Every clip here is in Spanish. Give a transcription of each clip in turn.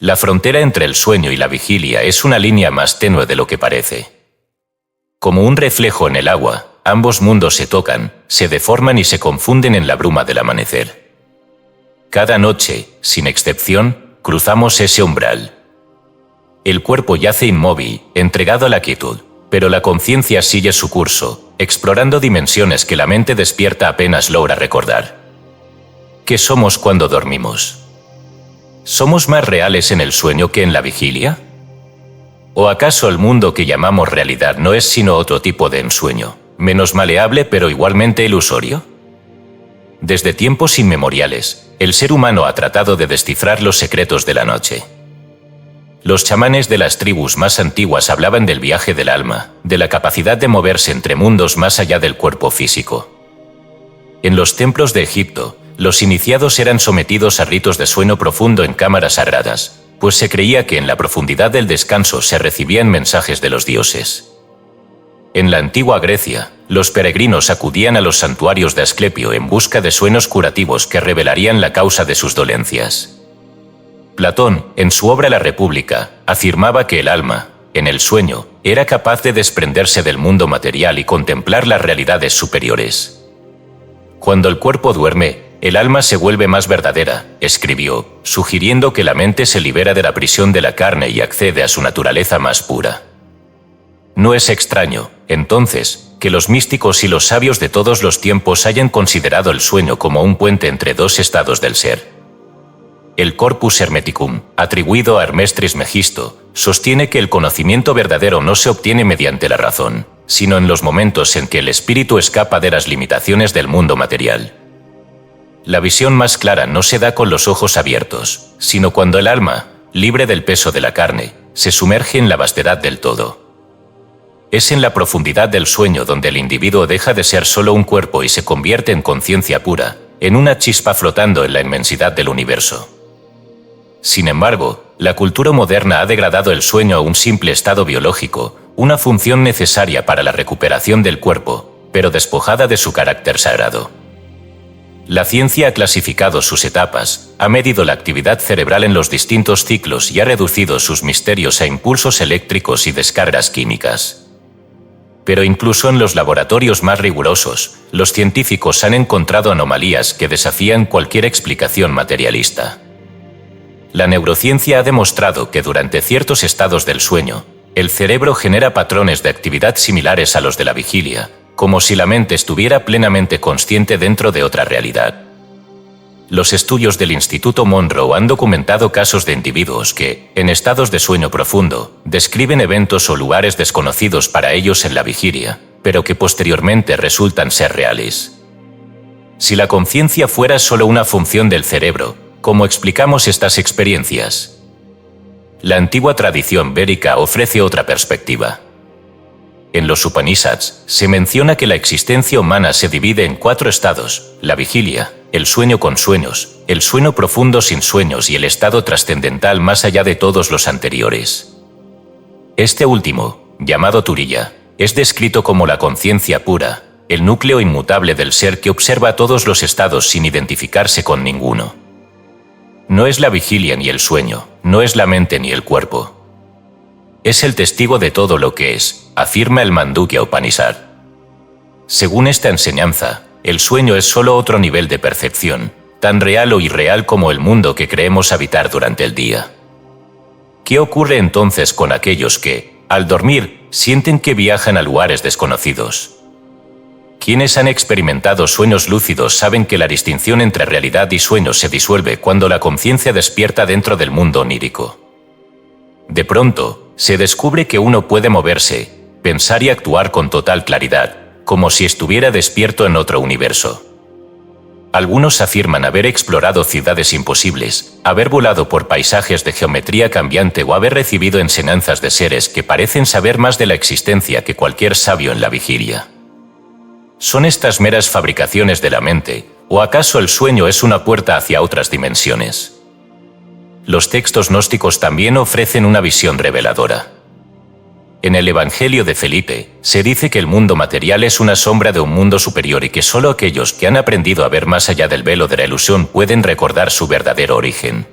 La frontera entre el sueño y la vigilia es una línea más tenue de lo que parece. Como un reflejo en el agua, ambos mundos se tocan, se deforman y se confunden en la bruma del amanecer. Cada noche, sin excepción, cruzamos ese umbral. El cuerpo yace inmóvil, entregado a la quietud, pero la conciencia sigue su curso, explorando dimensiones que la mente despierta apenas logra recordar. ¿Qué somos cuando dormimos? ¿Somos más reales en el sueño que en la vigilia? ¿O acaso el mundo que llamamos realidad no es sino otro tipo de ensueño, menos maleable pero igualmente ilusorio? Desde tiempos inmemoriales, el ser humano ha tratado de descifrar los secretos de la noche. Los chamanes de las tribus más antiguas hablaban del viaje del alma, de la capacidad de moverse entre mundos más allá del cuerpo físico. En los templos de Egipto, los iniciados eran sometidos a ritos de sueño profundo en cámaras sagradas, pues se creía que en la profundidad del descanso se recibían mensajes de los dioses. En la antigua Grecia, los peregrinos acudían a los santuarios de Asclepio en busca de sueños curativos que revelarían la causa de sus dolencias. Platón, en su obra La República, afirmaba que el alma, en el sueño, era capaz de desprenderse del mundo material y contemplar las realidades superiores. Cuando el cuerpo duerme, el alma se vuelve más verdadera, escribió, sugiriendo que la mente se libera de la prisión de la carne y accede a su naturaleza más pura. No es extraño, entonces, que los místicos y los sabios de todos los tiempos hayan considerado el sueño como un puente entre dos estados del ser. El Corpus Hermeticum, atribuido a Hermes Trismegisto, sostiene que el conocimiento verdadero no se obtiene mediante la razón, sino en los momentos en que el espíritu escapa de las limitaciones del mundo material. La visión más clara no se da con los ojos abiertos, sino cuando el alma, libre del peso de la carne, se sumerge en la vastedad del todo. Es en la profundidad del sueño donde el individuo deja de ser solo un cuerpo y se convierte en conciencia pura, en una chispa flotando en la inmensidad del universo. Sin embargo, la cultura moderna ha degradado el sueño a un simple estado biológico, una función necesaria para la recuperación del cuerpo, pero despojada de su carácter sagrado. La ciencia ha clasificado sus etapas, ha medido la actividad cerebral en los distintos ciclos y ha reducido sus misterios a impulsos eléctricos y descargas químicas. Pero incluso en los laboratorios más rigurosos, los científicos han encontrado anomalías que desafían cualquier explicación materialista. La neurociencia ha demostrado que durante ciertos estados del sueño, el cerebro genera patrones de actividad similares a los de la vigilia, como si la mente estuviera plenamente consciente dentro de otra realidad. Los estudios del Instituto Monroe han documentado casos de individuos que, en estados de sueño profundo, describen eventos o lugares desconocidos para ellos en la vigilia, pero que posteriormente resultan ser reales. Si la conciencia fuera solo una función del cerebro, ¿cómo explicamos estas experiencias? La antigua tradición védica ofrece otra perspectiva. En los Upanishads se menciona que la existencia humana se divide en 4 estados: la vigilia, el sueño con sueños, el sueño profundo sin sueños y el estado trascendental más allá de todos los anteriores. Este último, llamado Turiya, es descrito como la conciencia pura, el núcleo inmutable del ser que observa todos los estados sin identificarse con ninguno. No es la vigilia ni el sueño, no es la mente ni el cuerpo. Es el testigo de todo lo que es, afirma el Mandukya Upanishad. Según esta enseñanza, el sueño es solo otro nivel de percepción, tan real o irreal como el mundo que creemos habitar durante el día. ¿Qué ocurre entonces con aquellos que, al dormir, sienten que viajan a lugares desconocidos? Quienes han experimentado sueños lúcidos saben que la distinción entre realidad y sueño se disuelve cuando la conciencia despierta dentro del mundo onírico. De pronto, se descubre que uno puede moverse, pensar y actuar con total claridad, como si estuviera despierto en otro universo. Algunos afirman haber explorado ciudades imposibles, haber volado por paisajes de geometría cambiante o haber recibido enseñanzas de seres que parecen saber más de la existencia que cualquier sabio en la vigilia. ¿Son estas meras fabricaciones de la mente, o acaso el sueño es una puerta hacia otras dimensiones? Los textos gnósticos también ofrecen una visión reveladora. En el Evangelio de Felipe, se dice que el mundo material es una sombra de un mundo superior y que solo aquellos que han aprendido a ver más allá del velo de la ilusión pueden recordar su verdadero origen.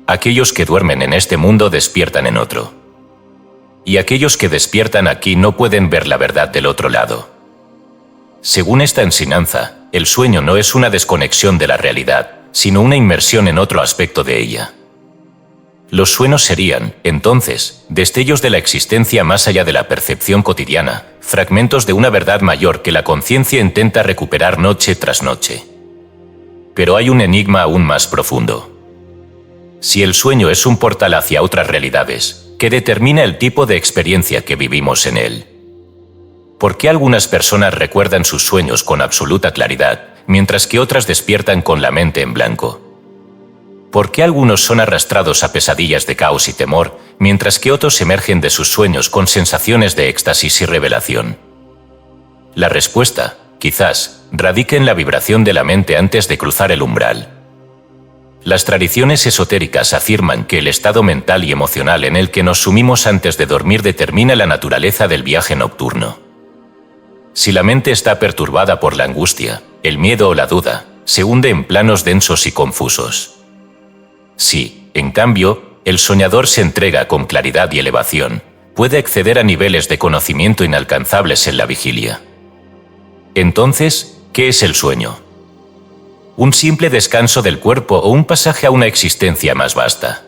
aquellos que duermen en este mundo despiertan en otro. Y aquellos que despiertan aquí no pueden ver la verdad del otro lado. Según esta enseñanza, el sueño no es una desconexión de la realidad, sino una inmersión en otro aspecto de ella. Los sueños serían, entonces, destellos de la existencia más allá de la percepción cotidiana, fragmentos de una verdad mayor que la conciencia intenta recuperar noche tras noche. Pero hay un enigma aún más profundo. Si el sueño es un portal hacia otras realidades, ¿qué determina el tipo de experiencia que vivimos en él? ¿Por qué algunas personas recuerdan sus sueños con absoluta claridad, mientras que otras despiertan con la mente en blanco? ¿Por qué algunos son arrastrados a pesadillas de caos y temor, mientras que otros emergen de sus sueños con sensaciones de éxtasis y revelación? La respuesta, quizás, radica en la vibración de la mente antes de cruzar el umbral. Las tradiciones esotéricas afirman que el estado mental y emocional en el que nos sumimos antes de dormir determina la naturaleza del viaje nocturno. Si la mente está perturbada por la angustia, el miedo o la duda, se hunde en planos densos y confusos. Si, en cambio, el soñador se entrega con claridad y elevación, puede acceder a niveles de conocimiento inalcanzables en la vigilia. Entonces, ¿qué es el sueño? ¿Un simple descanso del cuerpo o un pasaje a una existencia más vasta?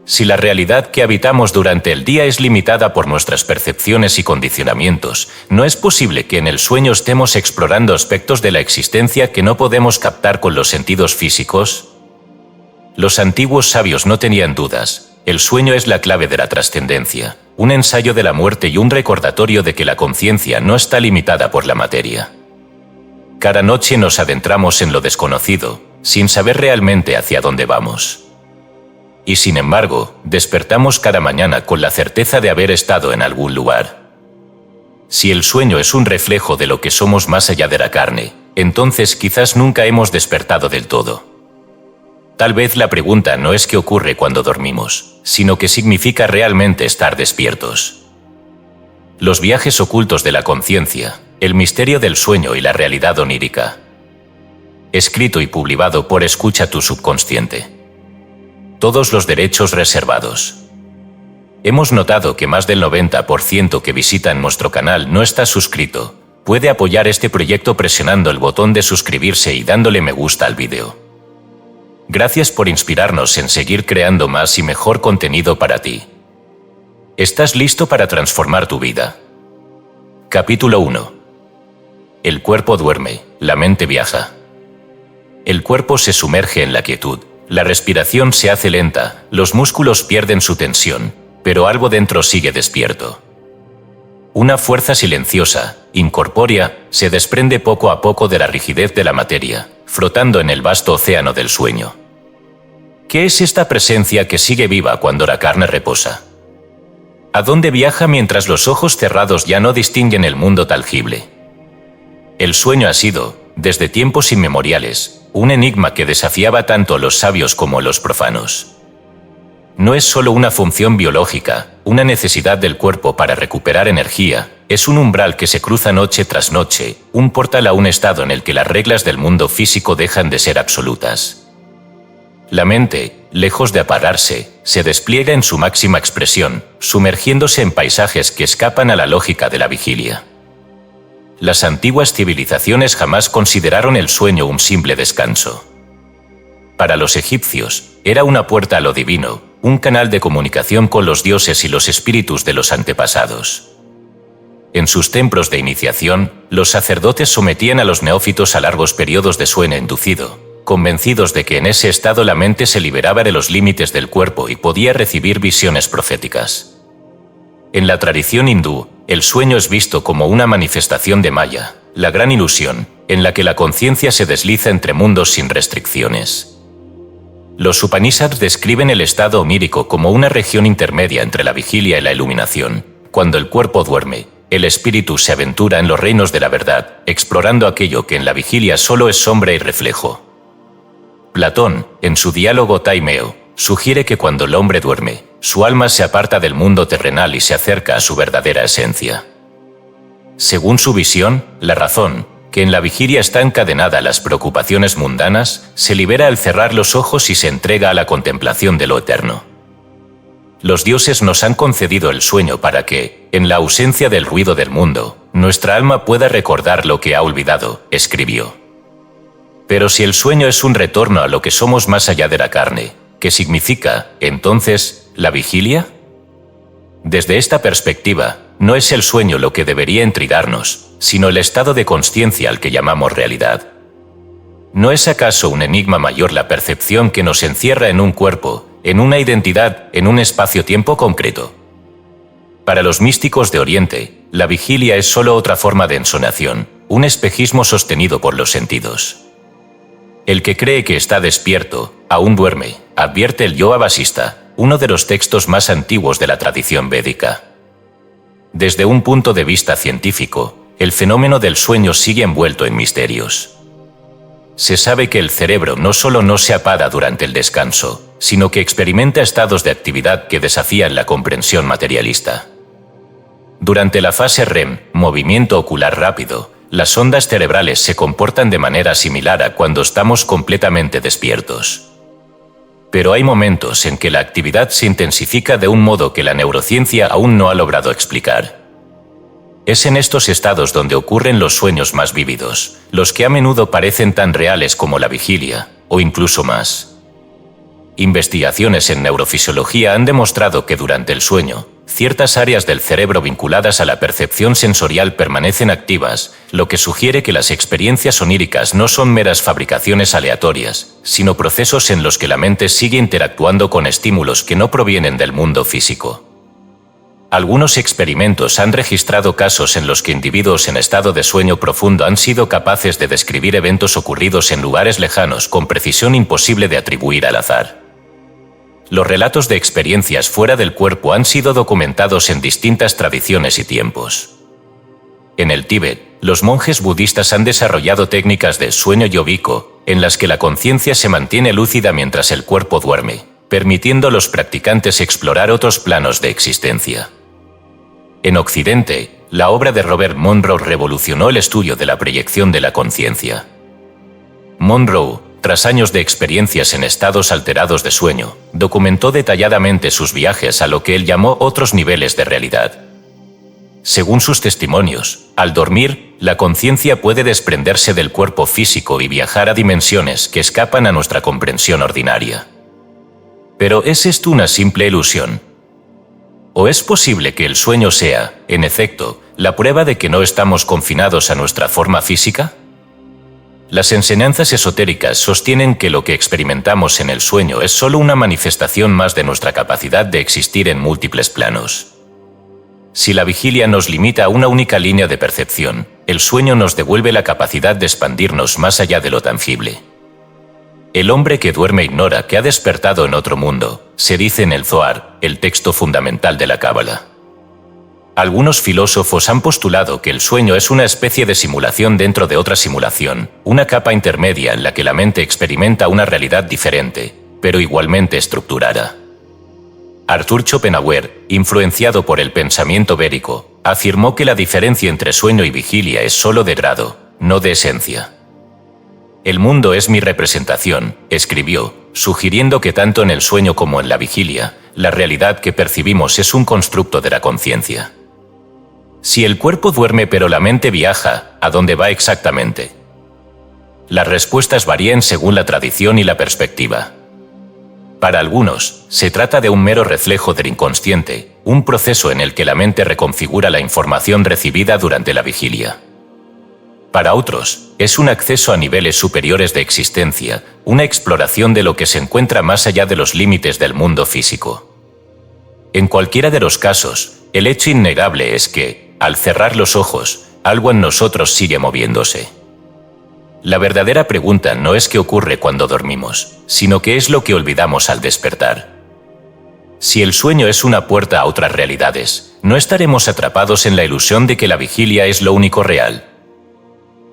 Si la realidad que habitamos durante el día es limitada por nuestras percepciones y condicionamientos, ¿no es posible que en el sueño estemos explorando aspectos de la existencia que no podemos captar con los sentidos físicos? Los antiguos sabios no tenían dudas. El sueño es la clave de la trascendencia, un ensayo de la muerte y un recordatorio de que la conciencia no está limitada por la materia. Cada noche nos adentramos en lo desconocido, sin saber realmente hacia dónde vamos. Y sin embargo, despertamos cada mañana con la certeza de haber estado en algún lugar. Si el sueño es un reflejo de lo que somos más allá de la carne, entonces quizás nunca hemos despertado del todo. Tal vez la pregunta no es qué ocurre cuando dormimos, sino qué significa realmente estar despiertos. Los viajes ocultos de la conciencia, el misterio del sueño y la realidad onírica. Escrito y publicado por Escucha tu subconsciente. Todos los derechos reservados. Hemos notado que más del 90% que visitan nuestro canal no está suscrito. Puede apoyar este proyecto presionando el botón de suscribirse y dándole me gusta al vídeo. Gracias por inspirarnos en seguir creando más y mejor contenido para ti. ¿Estás listo para transformar tu vida? Capítulo 1. El cuerpo duerme, la mente viaja. El cuerpo se sumerge en la quietud, la respiración se hace lenta, los músculos pierden su tensión, pero algo dentro sigue despierto. Una fuerza silenciosa, incorpórea, se desprende poco a poco de la rigidez de la materia, flotando en el vasto océano del sueño. ¿Qué es esta presencia que sigue viva cuando la carne reposa? ¿A dónde viaja mientras los ojos cerrados ya no distinguen el mundo tangible? El sueño ha sido, desde tiempos inmemoriales, un enigma que desafiaba tanto a los sabios como a los profanos. No es solo una función biológica, una necesidad del cuerpo para recuperar energía, es un umbral que se cruza noche tras noche, un portal a un estado en el que las reglas del mundo físico dejan de ser absolutas. La mente, lejos de apararse, se despliega en su máxima expresión, sumergiéndose en paisajes que escapan a la lógica de la vigilia. Las antiguas civilizaciones jamás consideraron el sueño un simple descanso. Para los egipcios, era una puerta a lo divino, un canal de comunicación con los dioses y los espíritus de los antepasados. En sus templos de iniciación, los sacerdotes sometían a los neófitos a largos periodos de sueño inducido, convencidos de que en ese estado la mente se liberaba de los límites del cuerpo y podía recibir visiones proféticas. En la tradición hindú, el sueño es visto como una manifestación de Maya, la gran ilusión, en la que la conciencia se desliza entre mundos sin restricciones. Los Upanishads describen el estado onírico como una región intermedia entre la vigilia y la iluminación. Cuando el cuerpo duerme, el espíritu se aventura en los reinos de la verdad, explorando aquello que en la vigilia solo es sombra y reflejo. Platón, en su diálogo Taimeo, sugiere que cuando el hombre duerme, su alma se aparta del mundo terrenal y se acerca a su verdadera esencia. Según su visión, la razón, que en la vigilia está encadenada a las preocupaciones mundanas, se libera al cerrar los ojos y se entrega a la contemplación de lo eterno. Los dioses nos han concedido el sueño para que, en la ausencia del ruido del mundo, nuestra alma pueda recordar lo que ha olvidado, escribió. Pero si el sueño es un retorno a lo que somos más allá de la carne, ¿qué significa, entonces, la vigilia? Desde esta perspectiva, no es el sueño lo que debería intrigarnos, sino el estado de consciencia al que llamamos realidad. ¿No es acaso un enigma mayor la percepción que nos encierra en un cuerpo, en una identidad, en un espacio-tiempo concreto? Para los místicos de Oriente, la vigilia es solo otra forma de ensonación, un espejismo sostenido por los sentidos. El que cree que está despierto, aún duerme, advierte el Yoga Vasista, uno de los textos más antiguos de la tradición védica. Desde un punto de vista científico, el fenómeno del sueño sigue envuelto en misterios. Se sabe que el cerebro no solo no se apaga durante el descanso, sino que experimenta estados de actividad que desafían la comprensión materialista. Durante la fase REM, movimiento ocular rápido, las ondas cerebrales se comportan de manera similar a cuando estamos completamente despiertos. Pero hay momentos en que la actividad se intensifica de un modo que la neurociencia aún no ha logrado explicar. Es en estos estados donde ocurren los sueños más vívidos, los que a menudo parecen tan reales como la vigilia, o incluso más. Investigaciones en neurofisiología han demostrado que durante el sueño, ciertas áreas del cerebro vinculadas a la percepción sensorial permanecen activas, lo que sugiere que las experiencias oníricas no son meras fabricaciones aleatorias, sino procesos en los que la mente sigue interactuando con estímulos que no provienen del mundo físico. Algunos experimentos han registrado casos en los que individuos en estado de sueño profundo han sido capaces de describir eventos ocurridos en lugares lejanos con precisión imposible de atribuir al azar. Los relatos de experiencias fuera del cuerpo han sido documentados en distintas tradiciones y tiempos. En el Tíbet, los monjes budistas han desarrollado técnicas de sueño yógico, en las que la conciencia se mantiene lúcida mientras el cuerpo duerme, permitiendo a los practicantes explorar otros planos de existencia. En Occidente, la obra de Robert Monroe revolucionó el estudio de la proyección de la conciencia. Monroe, tras años de experiencias en estados alterados de sueño, documentó detalladamente sus viajes a lo que él llamó otros niveles de realidad. Según sus testimonios, al dormir, la conciencia puede desprenderse del cuerpo físico y viajar a dimensiones que escapan a nuestra comprensión ordinaria. Pero ¿es esto una simple ilusión? ¿O es posible que el sueño sea, en efecto, la prueba de que no estamos confinados a nuestra forma física? Las enseñanzas esotéricas sostienen que lo que experimentamos en el sueño es solo una manifestación más de nuestra capacidad de existir en múltiples planos. Si la vigilia nos limita a una única línea de percepción, el sueño nos devuelve la capacidad de expandirnos más allá de lo tangible. El hombre que duerme ignora que ha despertado en otro mundo, se dice en el Zohar, el texto fundamental de la Cábala. Algunos filósofos han postulado que el sueño es una especie de simulación dentro de otra simulación, una capa intermedia en la que la mente experimenta una realidad diferente, pero igualmente estructurada. Arthur Schopenhauer, influenciado por el pensamiento védico, afirmó que la diferencia entre sueño y vigilia es solo de grado, no de esencia. El mundo es mi representación, escribió, sugiriendo que tanto en el sueño como en la vigilia, la realidad que percibimos es un constructo de la conciencia. Si el cuerpo duerme pero la mente viaja, ¿a dónde va exactamente? Las respuestas varían según la tradición y la perspectiva. Para algunos, se trata de un mero reflejo del inconsciente, un proceso en el que la mente reconfigura la información recibida durante la vigilia. Para otros, es un acceso a niveles superiores de existencia, una exploración de lo que se encuentra más allá de los límites del mundo físico. En cualquiera de los casos, el hecho innegable es que, al cerrar los ojos, algo en nosotros sigue moviéndose. La verdadera pregunta no es qué ocurre cuando dormimos, sino qué es lo que olvidamos al despertar. Si el sueño es una puerta a otras realidades, no estaremos atrapados en la ilusión de que la vigilia es lo único real.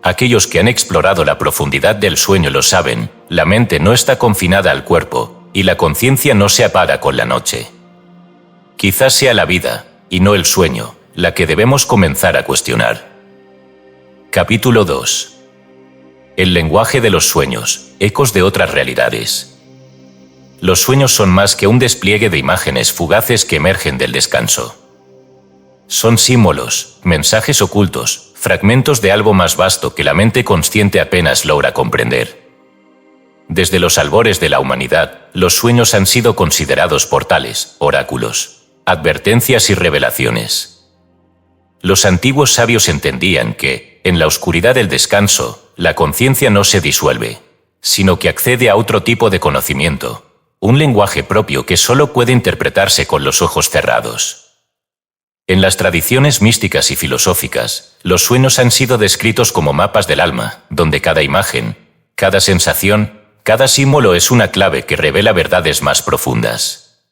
Aquellos que han explorado la profundidad del sueño lo saben, la mente no está confinada al cuerpo, y la conciencia no se apaga con la noche. Quizás sea la vida, y no el sueño, la que debemos comenzar a cuestionar. Capítulo 2. El lenguaje de los sueños, ecos de otras realidades. Los sueños son más que un despliegue de imágenes fugaces que emergen del descanso. Son símbolos, mensajes ocultos, fragmentos de algo más vasto que la mente consciente apenas logra comprender. Desde los albores de la humanidad, los sueños han sido considerados portales, oráculos, advertencias y revelaciones. Los antiguos sabios entendían que, en la oscuridad del descanso, la conciencia no se disuelve, sino que accede a otro tipo de conocimiento, un lenguaje propio que solo puede interpretarse con los ojos cerrados. En las tradiciones místicas y filosóficas, los sueños han sido descritos como mapas del alma, donde cada imagen, cada sensación, cada símbolo es una clave que revela verdades más profundas.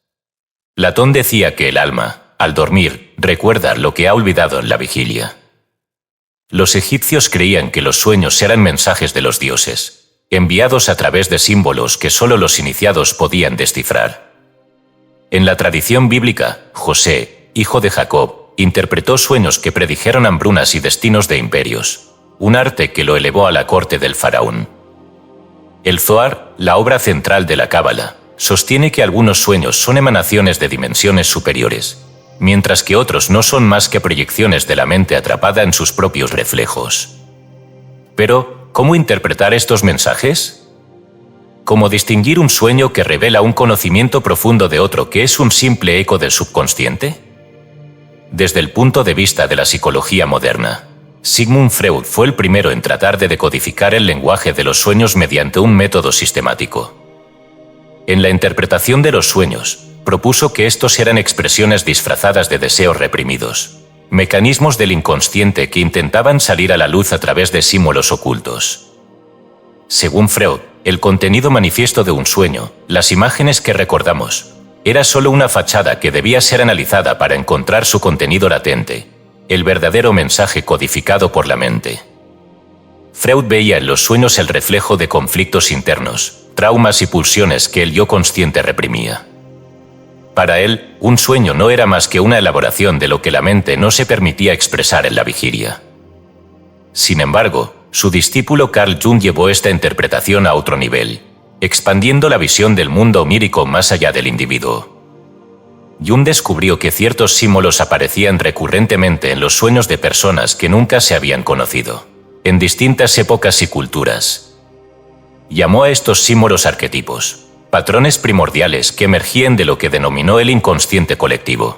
Platón decía que el alma, al dormir, recuerda lo que ha olvidado en la vigilia. Los egipcios creían que los sueños eran mensajes de los dioses, enviados a través de símbolos que solo los iniciados podían descifrar. En la tradición bíblica, José, hijo de Jacob, interpretó sueños que predijeron hambrunas y destinos de imperios, un arte que lo elevó a la corte del faraón. El Zohar, la obra central de la Cábala, sostiene que algunos sueños son emanaciones de dimensiones superiores, mientras que otros no son más que proyecciones de la mente atrapada en sus propios reflejos. Pero, ¿cómo interpretar estos mensajes? ¿Cómo distinguir un sueño que revela un conocimiento profundo de otro que es un simple eco del subconsciente? Desde el punto de vista de la psicología moderna, Sigmund Freud fue el primero en tratar de decodificar el lenguaje de los sueños mediante un método sistemático. En la interpretación de los sueños, propuso que estos eran expresiones disfrazadas de deseos reprimidos, mecanismos del inconsciente que intentaban salir a la luz a través de símbolos ocultos. Según Freud, el contenido manifiesto de un sueño, las imágenes que recordamos, era solo una fachada que debía ser analizada para encontrar su contenido latente, el verdadero mensaje codificado por la mente. Freud veía en los sueños el reflejo de conflictos internos, traumas y pulsiones que el yo consciente reprimía. Para él, un sueño no era más que una elaboración de lo que la mente no se permitía expresar en la vigilia. Sin embargo, su discípulo Carl Jung llevó esta interpretación a otro nivel, expandiendo la visión del mundo onírico más allá del individuo. Jung descubrió que ciertos símbolos aparecían recurrentemente en los sueños de personas que nunca se habían conocido, en distintas épocas y culturas. Llamó a estos símbolos arquetipos, patrones primordiales que emergían de lo que denominó el inconsciente colectivo.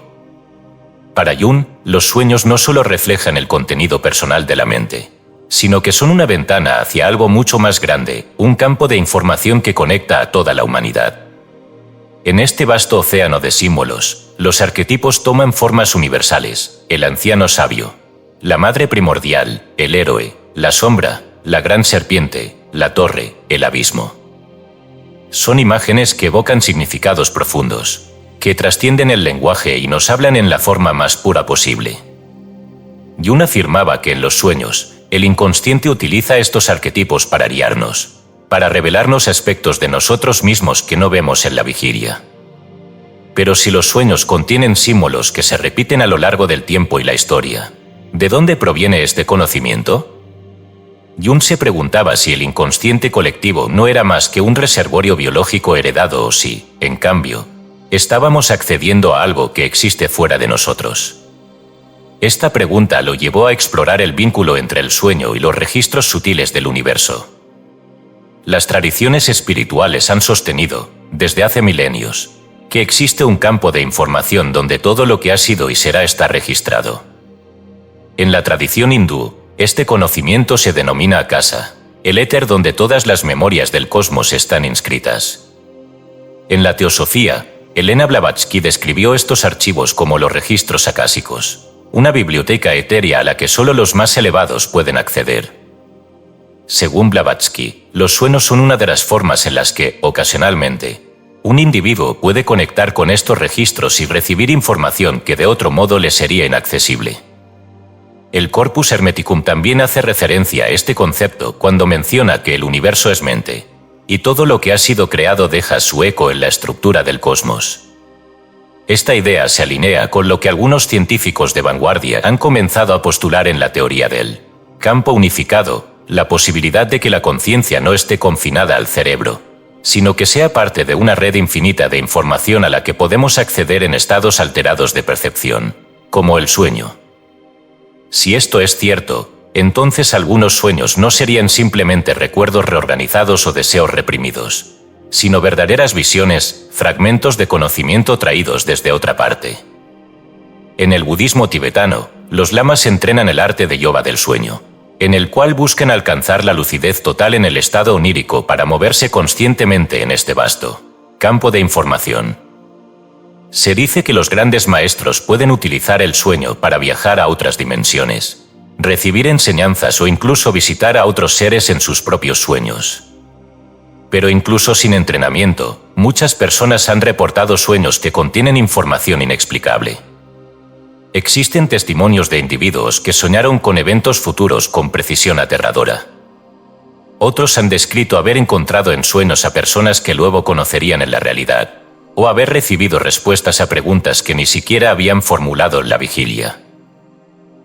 Para Jung, los sueños no solo reflejan el contenido personal de la mente, sino que son una ventana hacia algo mucho más grande, un campo de información que conecta a toda la humanidad. En este vasto océano de símbolos, los arquetipos toman formas universales: el anciano sabio, la madre primordial, el héroe, la sombra, la gran serpiente, la torre, el abismo. Son imágenes que evocan significados profundos, que trascienden el lenguaje y nos hablan en la forma más pura posible. Jung afirmaba que en los sueños, el inconsciente utiliza estos arquetipos para guiarnos, para revelarnos aspectos de nosotros mismos que no vemos en la vigilia. Pero si los sueños contienen símbolos que se repiten a lo largo del tiempo y la historia, ¿de dónde proviene este conocimiento? Jung se preguntaba si el inconsciente colectivo no era más que un reservorio biológico heredado o si, en cambio, estábamos accediendo a algo que existe fuera de nosotros. Esta pregunta lo llevó a explorar el vínculo entre el sueño y los registros sutiles del universo. Las tradiciones espirituales han sostenido, desde hace milenios, que existe un campo de información donde todo lo que ha sido y será está registrado. En la tradición hindú, este conocimiento se denomina Akasa, el éter donde todas las memorias del cosmos están inscritas. En la teosofía, Elena Blavatsky describió estos archivos como los registros acásicos, una biblioteca etérea a la que solo los más elevados pueden acceder. Según Blavatsky, los sueños son una de las formas en las que, ocasionalmente, un individuo puede conectar con estos registros y recibir información que de otro modo le sería inaccesible. El Corpus Hermeticum también hace referencia a este concepto cuando menciona que el universo es mente, y todo lo que ha sido creado deja su eco en la estructura del cosmos. Esta idea se alinea con lo que algunos científicos de vanguardia han comenzado a postular en la teoría del campo unificado, la posibilidad de que la conciencia no esté confinada al cerebro, sino que sea parte de una red infinita de información a la que podemos acceder en estados alterados de percepción, como el sueño. Si esto es cierto, entonces algunos sueños no serían simplemente recuerdos reorganizados o deseos reprimidos, sino verdaderas visiones, fragmentos de conocimiento traídos desde otra parte. En el budismo tibetano, los lamas entrenan el arte de yoga del sueño, en el cual buscan alcanzar la lucidez total en el estado onírico para moverse conscientemente en este vasto campo de información. Se dice que los grandes maestros pueden utilizar el sueño para viajar a otras dimensiones, recibir enseñanzas o incluso visitar a otros seres en sus propios sueños. Pero incluso sin entrenamiento, muchas personas han reportado sueños que contienen información inexplicable. Existen testimonios de individuos que soñaron con eventos futuros con precisión aterradora. Otros han descrito haber encontrado en sueños a personas que luego conocerían en la realidad, o haber recibido respuestas a preguntas que ni siquiera habían formulado en la vigilia.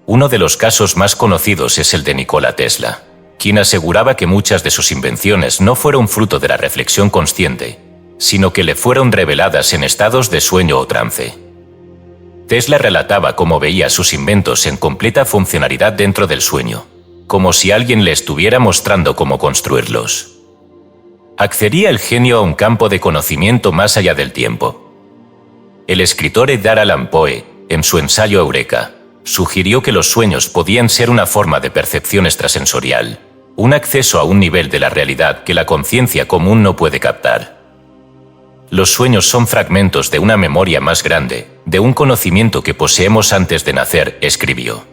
Uno de los casos más conocidos es el de Nikola Tesla, quien aseguraba que muchas de sus invenciones no fueron fruto de la reflexión consciente, sino que le fueron reveladas en estados de sueño o trance. Tesla relataba cómo veía sus inventos en completa funcionalidad dentro del sueño, como si alguien le estuviera mostrando cómo construirlos. Accedía el genio a un campo de conocimiento más allá del tiempo. El escritor Edgar Allan Poe, en su ensayo Eureka, sugirió que los sueños podían ser una forma de percepción extrasensorial, un acceso a un nivel de la realidad que la conciencia común no puede captar. Los sueños son fragmentos de una memoria más grande, de un conocimiento que poseemos antes de nacer, escribió.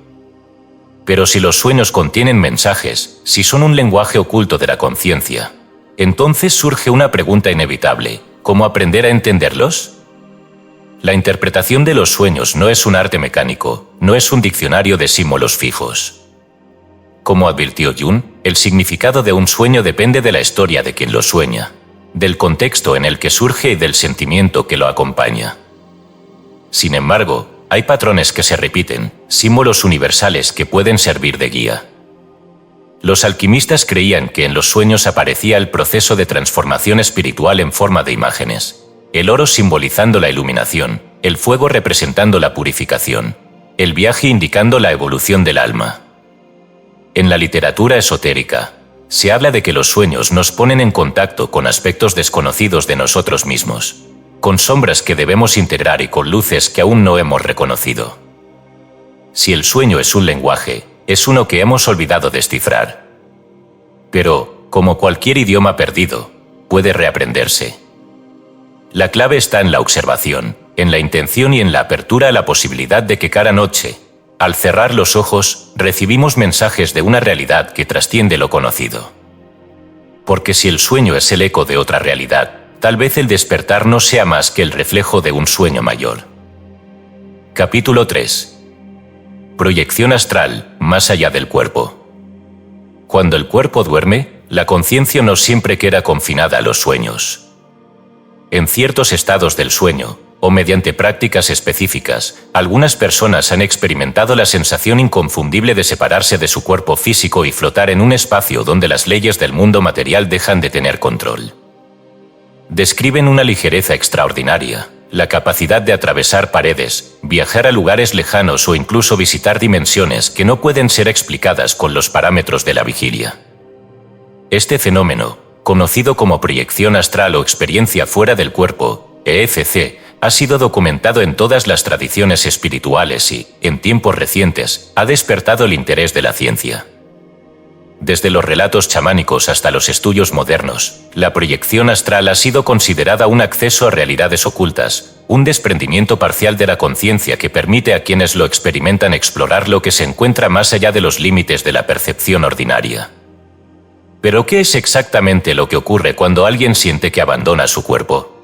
Pero si los sueños contienen mensajes, si son un lenguaje oculto de la conciencia, entonces surge una pregunta inevitable: ¿cómo aprender a entenderlos? La interpretación de los sueños no es un arte mecánico, no es un diccionario de símbolos fijos. Como advirtió Jung, el significado de un sueño depende de la historia de quien lo sueña, del contexto en el que surge y del sentimiento que lo acompaña. Sin embargo, hay patrones que se repiten, símbolos universales que pueden servir de guía. Los alquimistas creían que en los sueños aparecía el proceso de transformación espiritual en forma de imágenes, el oro simbolizando la iluminación, el fuego representando la purificación, el viaje indicando la evolución del alma. En la literatura esotérica, se habla de que los sueños nos ponen en contacto con aspectos desconocidos de nosotros mismos, con sombras que debemos integrar y con luces que aún no hemos reconocido. Si el sueño es un lenguaje, es uno que hemos olvidado descifrar. Pero, como cualquier idioma perdido, puede reaprenderse. La clave está en la observación, en la intención y en la apertura a la posibilidad de que cada noche, al cerrar los ojos, recibimos mensajes de una realidad que trasciende lo conocido. Porque si el sueño es el eco de otra realidad, tal vez el despertar no sea más que el reflejo de un sueño mayor. Capítulo 3. Proyección astral, más allá del cuerpo. Cuando el cuerpo duerme, la conciencia no siempre queda confinada a los sueños. En ciertos estados del sueño, o mediante prácticas específicas, algunas personas han experimentado la sensación inconfundible de separarse de su cuerpo físico y flotar en un espacio donde las leyes del mundo material dejan de tener control. Describen una ligereza extraordinaria, la capacidad de atravesar paredes, viajar a lugares lejanos o incluso visitar dimensiones que no pueden ser explicadas con los parámetros de la vigilia. Este fenómeno, conocido como proyección astral o experiencia fuera del cuerpo, EFC, ha sido documentado en todas las tradiciones espirituales y, en tiempos recientes, ha despertado el interés de la ciencia. Desde los relatos chamánicos hasta los estudios modernos, la proyección astral ha sido considerada un acceso a realidades ocultas, un desprendimiento parcial de la conciencia que permite a quienes lo experimentan explorar lo que se encuentra más allá de los límites de la percepción ordinaria. ¿Pero qué es exactamente lo que ocurre cuando alguien siente que abandona su cuerpo?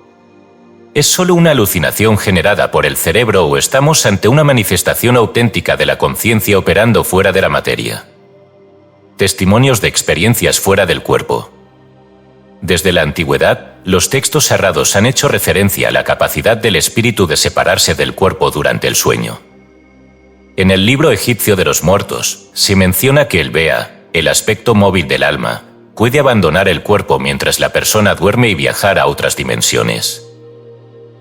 ¿Es solo una alucinación generada por el cerebro o estamos ante una manifestación auténtica de la conciencia operando fuera de la materia? Testimonios de experiencias fuera del cuerpo. Desde la antigüedad, los textos sagrados han hecho referencia a la capacidad del espíritu de separarse del cuerpo durante el sueño. En el libro egipcio de los muertos, se menciona que el Bea, el aspecto móvil del alma, puede abandonar el cuerpo mientras la persona duerme y viajar a otras dimensiones.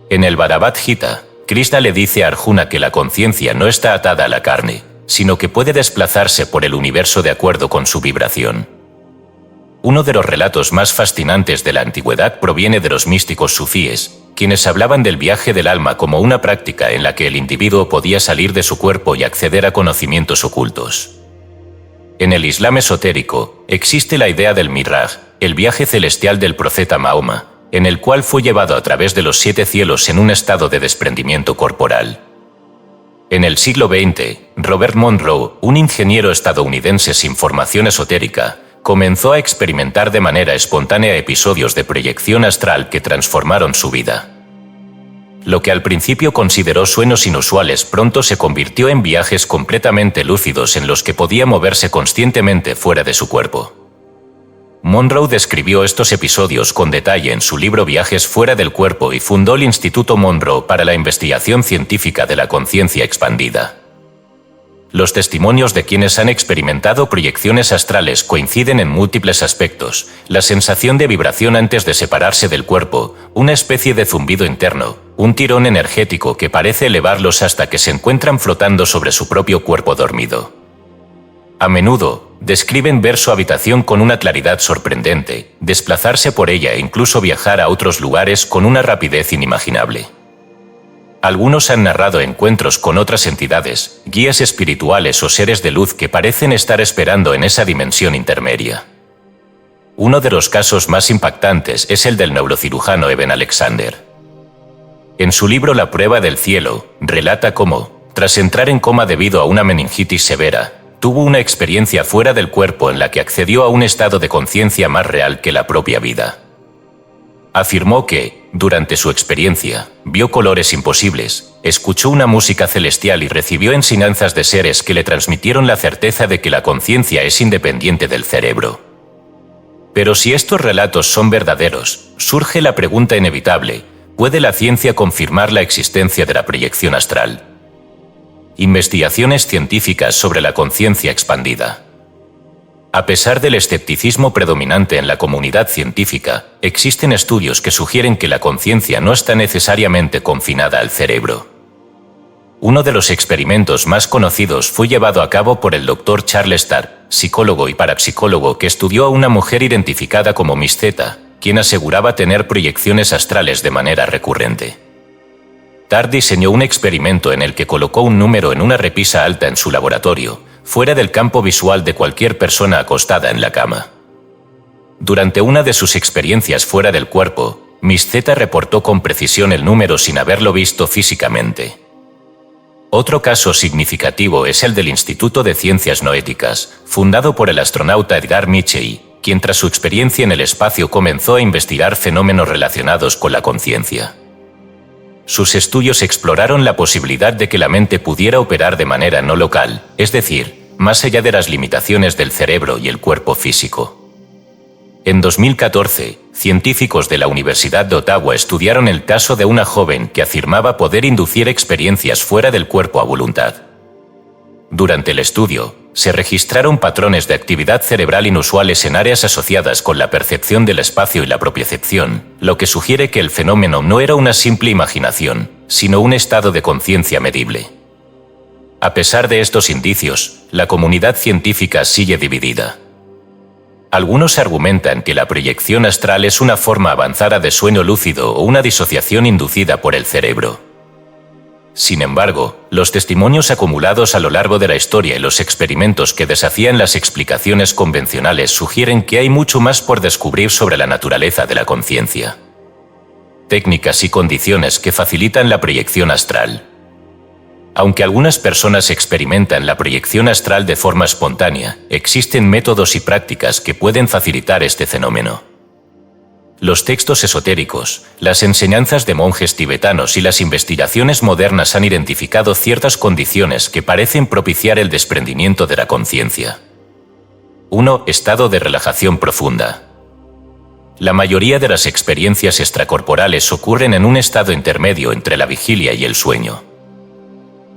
En el Bhagavad Gita, Krishna le dice a Arjuna que la conciencia no está atada a la carne, sino que puede desplazarse por el universo de acuerdo con su vibración. Uno de los relatos más fascinantes de la antigüedad proviene de los místicos sufíes, quienes hablaban del viaje del alma como una práctica en la que el individuo podía salir de su cuerpo y acceder a conocimientos ocultos. En el Islam esotérico, existe la idea del Miraj, el viaje celestial del profeta Mahoma, en el cual fue llevado a través de los 7 cielos en un estado de desprendimiento corporal. En el siglo XX, Robert Monroe, un ingeniero estadounidense sin formación esotérica, comenzó a experimentar de manera espontánea episodios de proyección astral que transformaron su vida. Lo que al principio consideró sueños inusuales pronto se convirtió en viajes completamente lúcidos en los que podía moverse conscientemente fuera de su cuerpo. Monroe describió estos episodios con detalle en su libro Viajes fuera del cuerpo y fundó el Instituto Monroe para la investigación científica de la conciencia expandida. Los testimonios de quienes han experimentado proyecciones astrales coinciden en múltiples aspectos: la sensación de vibración antes de separarse del cuerpo, una especie de zumbido interno, un tirón energético que parece elevarlos hasta que se encuentran flotando sobre su propio cuerpo dormido. A menudo, describen ver su habitación con una claridad sorprendente, desplazarse por ella e incluso viajar a otros lugares con una rapidez inimaginable. Algunos han narrado encuentros con otras entidades, guías espirituales o seres de luz que parecen estar esperando en esa dimensión intermedia. Uno de los casos más impactantes es el del neurocirujano Eben Alexander. En su libro La prueba del cielo, relata cómo, tras entrar en coma debido a una meningitis severa, tuvo una experiencia fuera del cuerpo en la que accedió a un estado de conciencia más real que la propia vida. Afirmó que, durante su experiencia, vio colores imposibles, escuchó una música celestial y recibió enseñanzas de seres que le transmitieron la certeza de que la conciencia es independiente del cerebro. Pero si estos relatos son verdaderos, surge la pregunta inevitable: ¿puede la ciencia confirmar la existencia de la proyección astral? Investigaciones científicas sobre la conciencia expandida. A pesar del escepticismo predominante en la comunidad científica, existen estudios que sugieren que la conciencia no está necesariamente confinada al cerebro. Uno de los experimentos más conocidos fue llevado a cabo por el Dr. Charles Tarr, psicólogo y parapsicólogo que estudió a una mujer identificada como Miss Z, quien aseguraba tener proyecciones astrales de manera recurrente. Tarr diseñó un experimento en el que colocó un número en una repisa alta en su laboratorio, fuera del campo visual de cualquier persona acostada en la cama. Durante una de sus experiencias fuera del cuerpo, Miss Z reportó con precisión el número sin haberlo visto físicamente. Otro caso significativo es el del Instituto de Ciencias Noéticas, fundado por el astronauta Edgar Mitchell, quien tras su experiencia en el espacio comenzó a investigar fenómenos relacionados con la conciencia. Sus estudios exploraron la posibilidad de que la mente pudiera operar de manera no local, es decir, más allá de las limitaciones del cerebro y el cuerpo físico. En 2014, científicos de la Universidad de Ottawa estudiaron el caso de una joven que afirmaba poder inducir experiencias fuera del cuerpo a voluntad. Durante el estudio, se registraron patrones de actividad cerebral inusuales en áreas asociadas con la percepción del espacio y la propiocepción, lo que sugiere que el fenómeno no era una simple imaginación, sino un estado de conciencia medible. A pesar de estos indicios, la comunidad científica sigue dividida. Algunos argumentan que la proyección astral es una forma avanzada de sueño lúcido o una disociación inducida por el cerebro. Sin embargo, los testimonios acumulados a lo largo de la historia y los experimentos que desafían las explicaciones convencionales sugieren que hay mucho más por descubrir sobre la naturaleza de la conciencia. Técnicas y condiciones que facilitan la proyección astral. Aunque algunas personas experimentan la proyección astral de forma espontánea, existen métodos y prácticas que pueden facilitar este fenómeno. Los textos esotéricos, las enseñanzas de monjes tibetanos y las investigaciones modernas han identificado ciertas condiciones que parecen propiciar el desprendimiento de la conciencia. 1. Estado de relajación profunda. La mayoría de las experiencias extracorporales ocurren en un estado intermedio entre la vigilia y el sueño.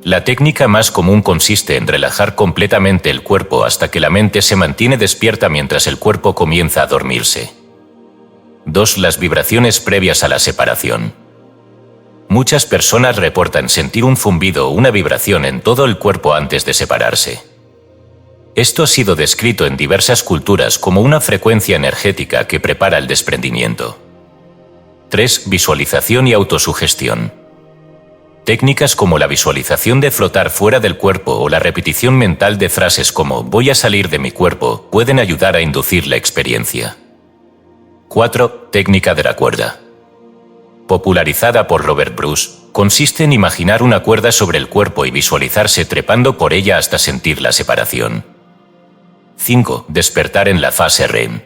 La técnica más común consiste en relajar completamente el cuerpo hasta que la mente se mantiene despierta mientras el cuerpo comienza a dormirse. 2. Las vibraciones previas a la separación. Muchas personas reportan sentir un zumbido o una vibración en todo el cuerpo antes de separarse. Esto ha sido descrito en diversas culturas como una frecuencia energética que prepara el desprendimiento. 3. Visualización y autosugestión. Técnicas como la visualización de flotar fuera del cuerpo o la repetición mental de frases como «voy a salir de mi cuerpo» pueden ayudar a inducir la experiencia. 4. Técnica de la cuerda. Popularizada por Robert Bruce, consiste en imaginar una cuerda sobre el cuerpo y visualizarse trepando por ella hasta sentir la separación. 5. Despertar en la fase REM.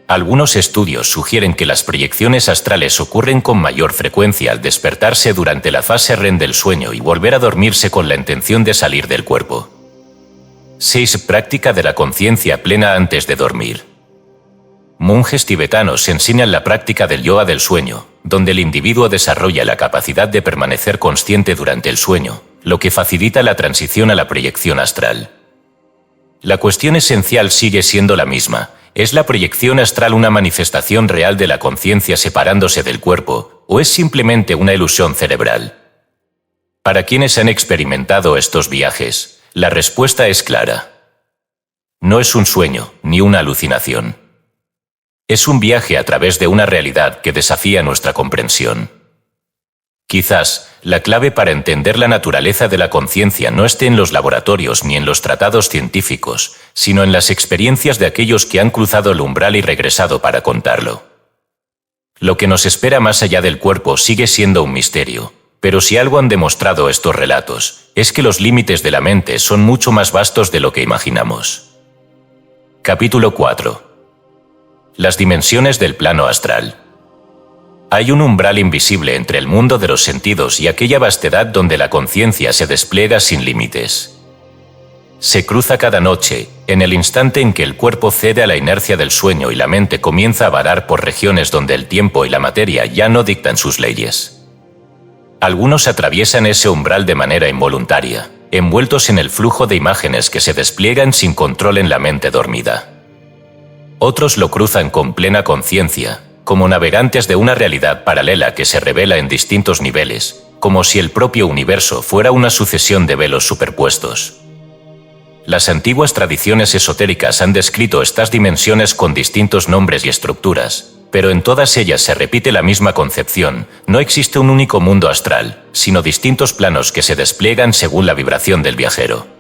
Algunos estudios sugieren que las proyecciones astrales ocurren con mayor frecuencia al despertarse durante la fase REM del sueño y volver a dormirse con la intención de salir del cuerpo. 6. Práctica de la conciencia plena antes de dormir. Monjes tibetanos enseñan la práctica del yoga del sueño, donde el individuo desarrolla la capacidad de permanecer consciente durante el sueño, lo que facilita la transición a la proyección astral. La cuestión esencial sigue siendo la misma. ¿Es la proyección astral una manifestación real de la conciencia separándose del cuerpo, o es simplemente una ilusión cerebral? Para quienes han experimentado estos viajes, la respuesta es clara. No es un sueño, ni una alucinación. Es un viaje a través de una realidad que desafía nuestra comprensión. Quizás, la clave para entender la naturaleza de la conciencia no esté en los laboratorios ni en los tratados científicos, sino en las experiencias de aquellos que han cruzado el umbral y regresado para contarlo. Lo que nos espera más allá del cuerpo sigue siendo un misterio, pero si algo han demostrado estos relatos, es que los límites de la mente son mucho más vastos de lo que imaginamos. Capítulo 4. Las dimensiones del plano astral. Hay un umbral invisible entre el mundo de los sentidos y aquella vastedad donde la conciencia se despliega sin límites. Se cruza cada noche, en el instante en que el cuerpo cede a la inercia del sueño y la mente comienza a varar por regiones donde el tiempo y la materia ya no dictan sus leyes. Algunos atraviesan ese umbral de manera involuntaria, envueltos en el flujo de imágenes que se despliegan sin control en la mente dormida. Otros lo cruzan con plena conciencia, como navegantes de una realidad paralela que se revela en distintos niveles, como si el propio universo fuera una sucesión de velos superpuestos. Las antiguas tradiciones esotéricas han descrito estas dimensiones con distintos nombres y estructuras, pero en todas ellas se repite la misma concepción: no existe un único mundo astral, sino distintos planos que se despliegan según la vibración del viajero.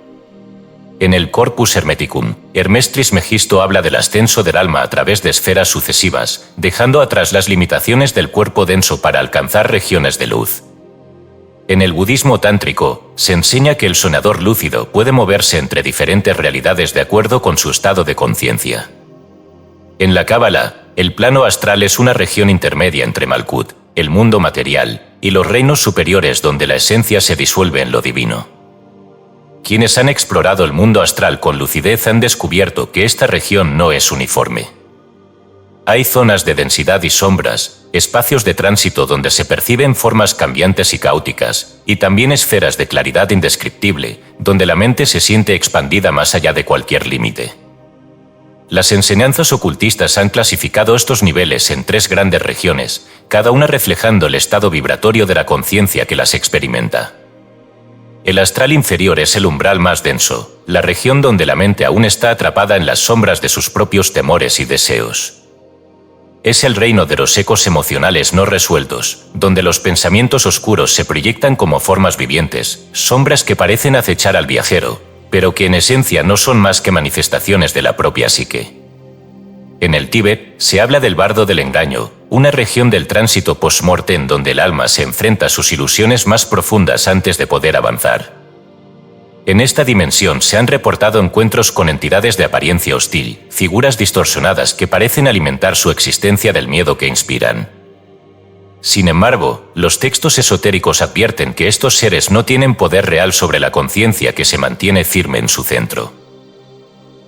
En el Corpus Hermeticum, Hermes Trismegisto habla del ascenso del alma a través de esferas sucesivas, dejando atrás las limitaciones del cuerpo denso para alcanzar regiones de luz. En el budismo tántrico, se enseña que el soñador lúcido puede moverse entre diferentes realidades de acuerdo con su estado de conciencia. En la Cábala, el plano astral es una región intermedia entre Malkut, el mundo material, y los reinos superiores donde la esencia se disuelve en lo divino. Quienes han explorado el mundo astral con lucidez han descubierto que esta región no es uniforme. Hay zonas de densidad y sombras, espacios de tránsito donde se perciben formas cambiantes y caóticas, y también esferas de claridad indescriptible, donde la mente se siente expandida más allá de cualquier límite. Las enseñanzas ocultistas han clasificado estos niveles en 3 grandes regiones, cada una reflejando el estado vibratorio de la conciencia que las experimenta. El astral inferior es el umbral más denso, la región donde la mente aún está atrapada en las sombras de sus propios temores y deseos. Es el reino de los ecos emocionales no resueltos, donde los pensamientos oscuros se proyectan como formas vivientes, sombras que parecen acechar al viajero, pero que en esencia no son más que manifestaciones de la propia psique. En el Tíbet, se habla del bardo del engaño, una región del tránsito post-mortem donde el alma se enfrenta a sus ilusiones más profundas antes de poder avanzar. En esta dimensión se han reportado encuentros con entidades de apariencia hostil, figuras distorsionadas que parecen alimentar su existencia del miedo que inspiran. Sin embargo, los textos esotéricos advierten que estos seres no tienen poder real sobre la conciencia que se mantiene firme en su centro.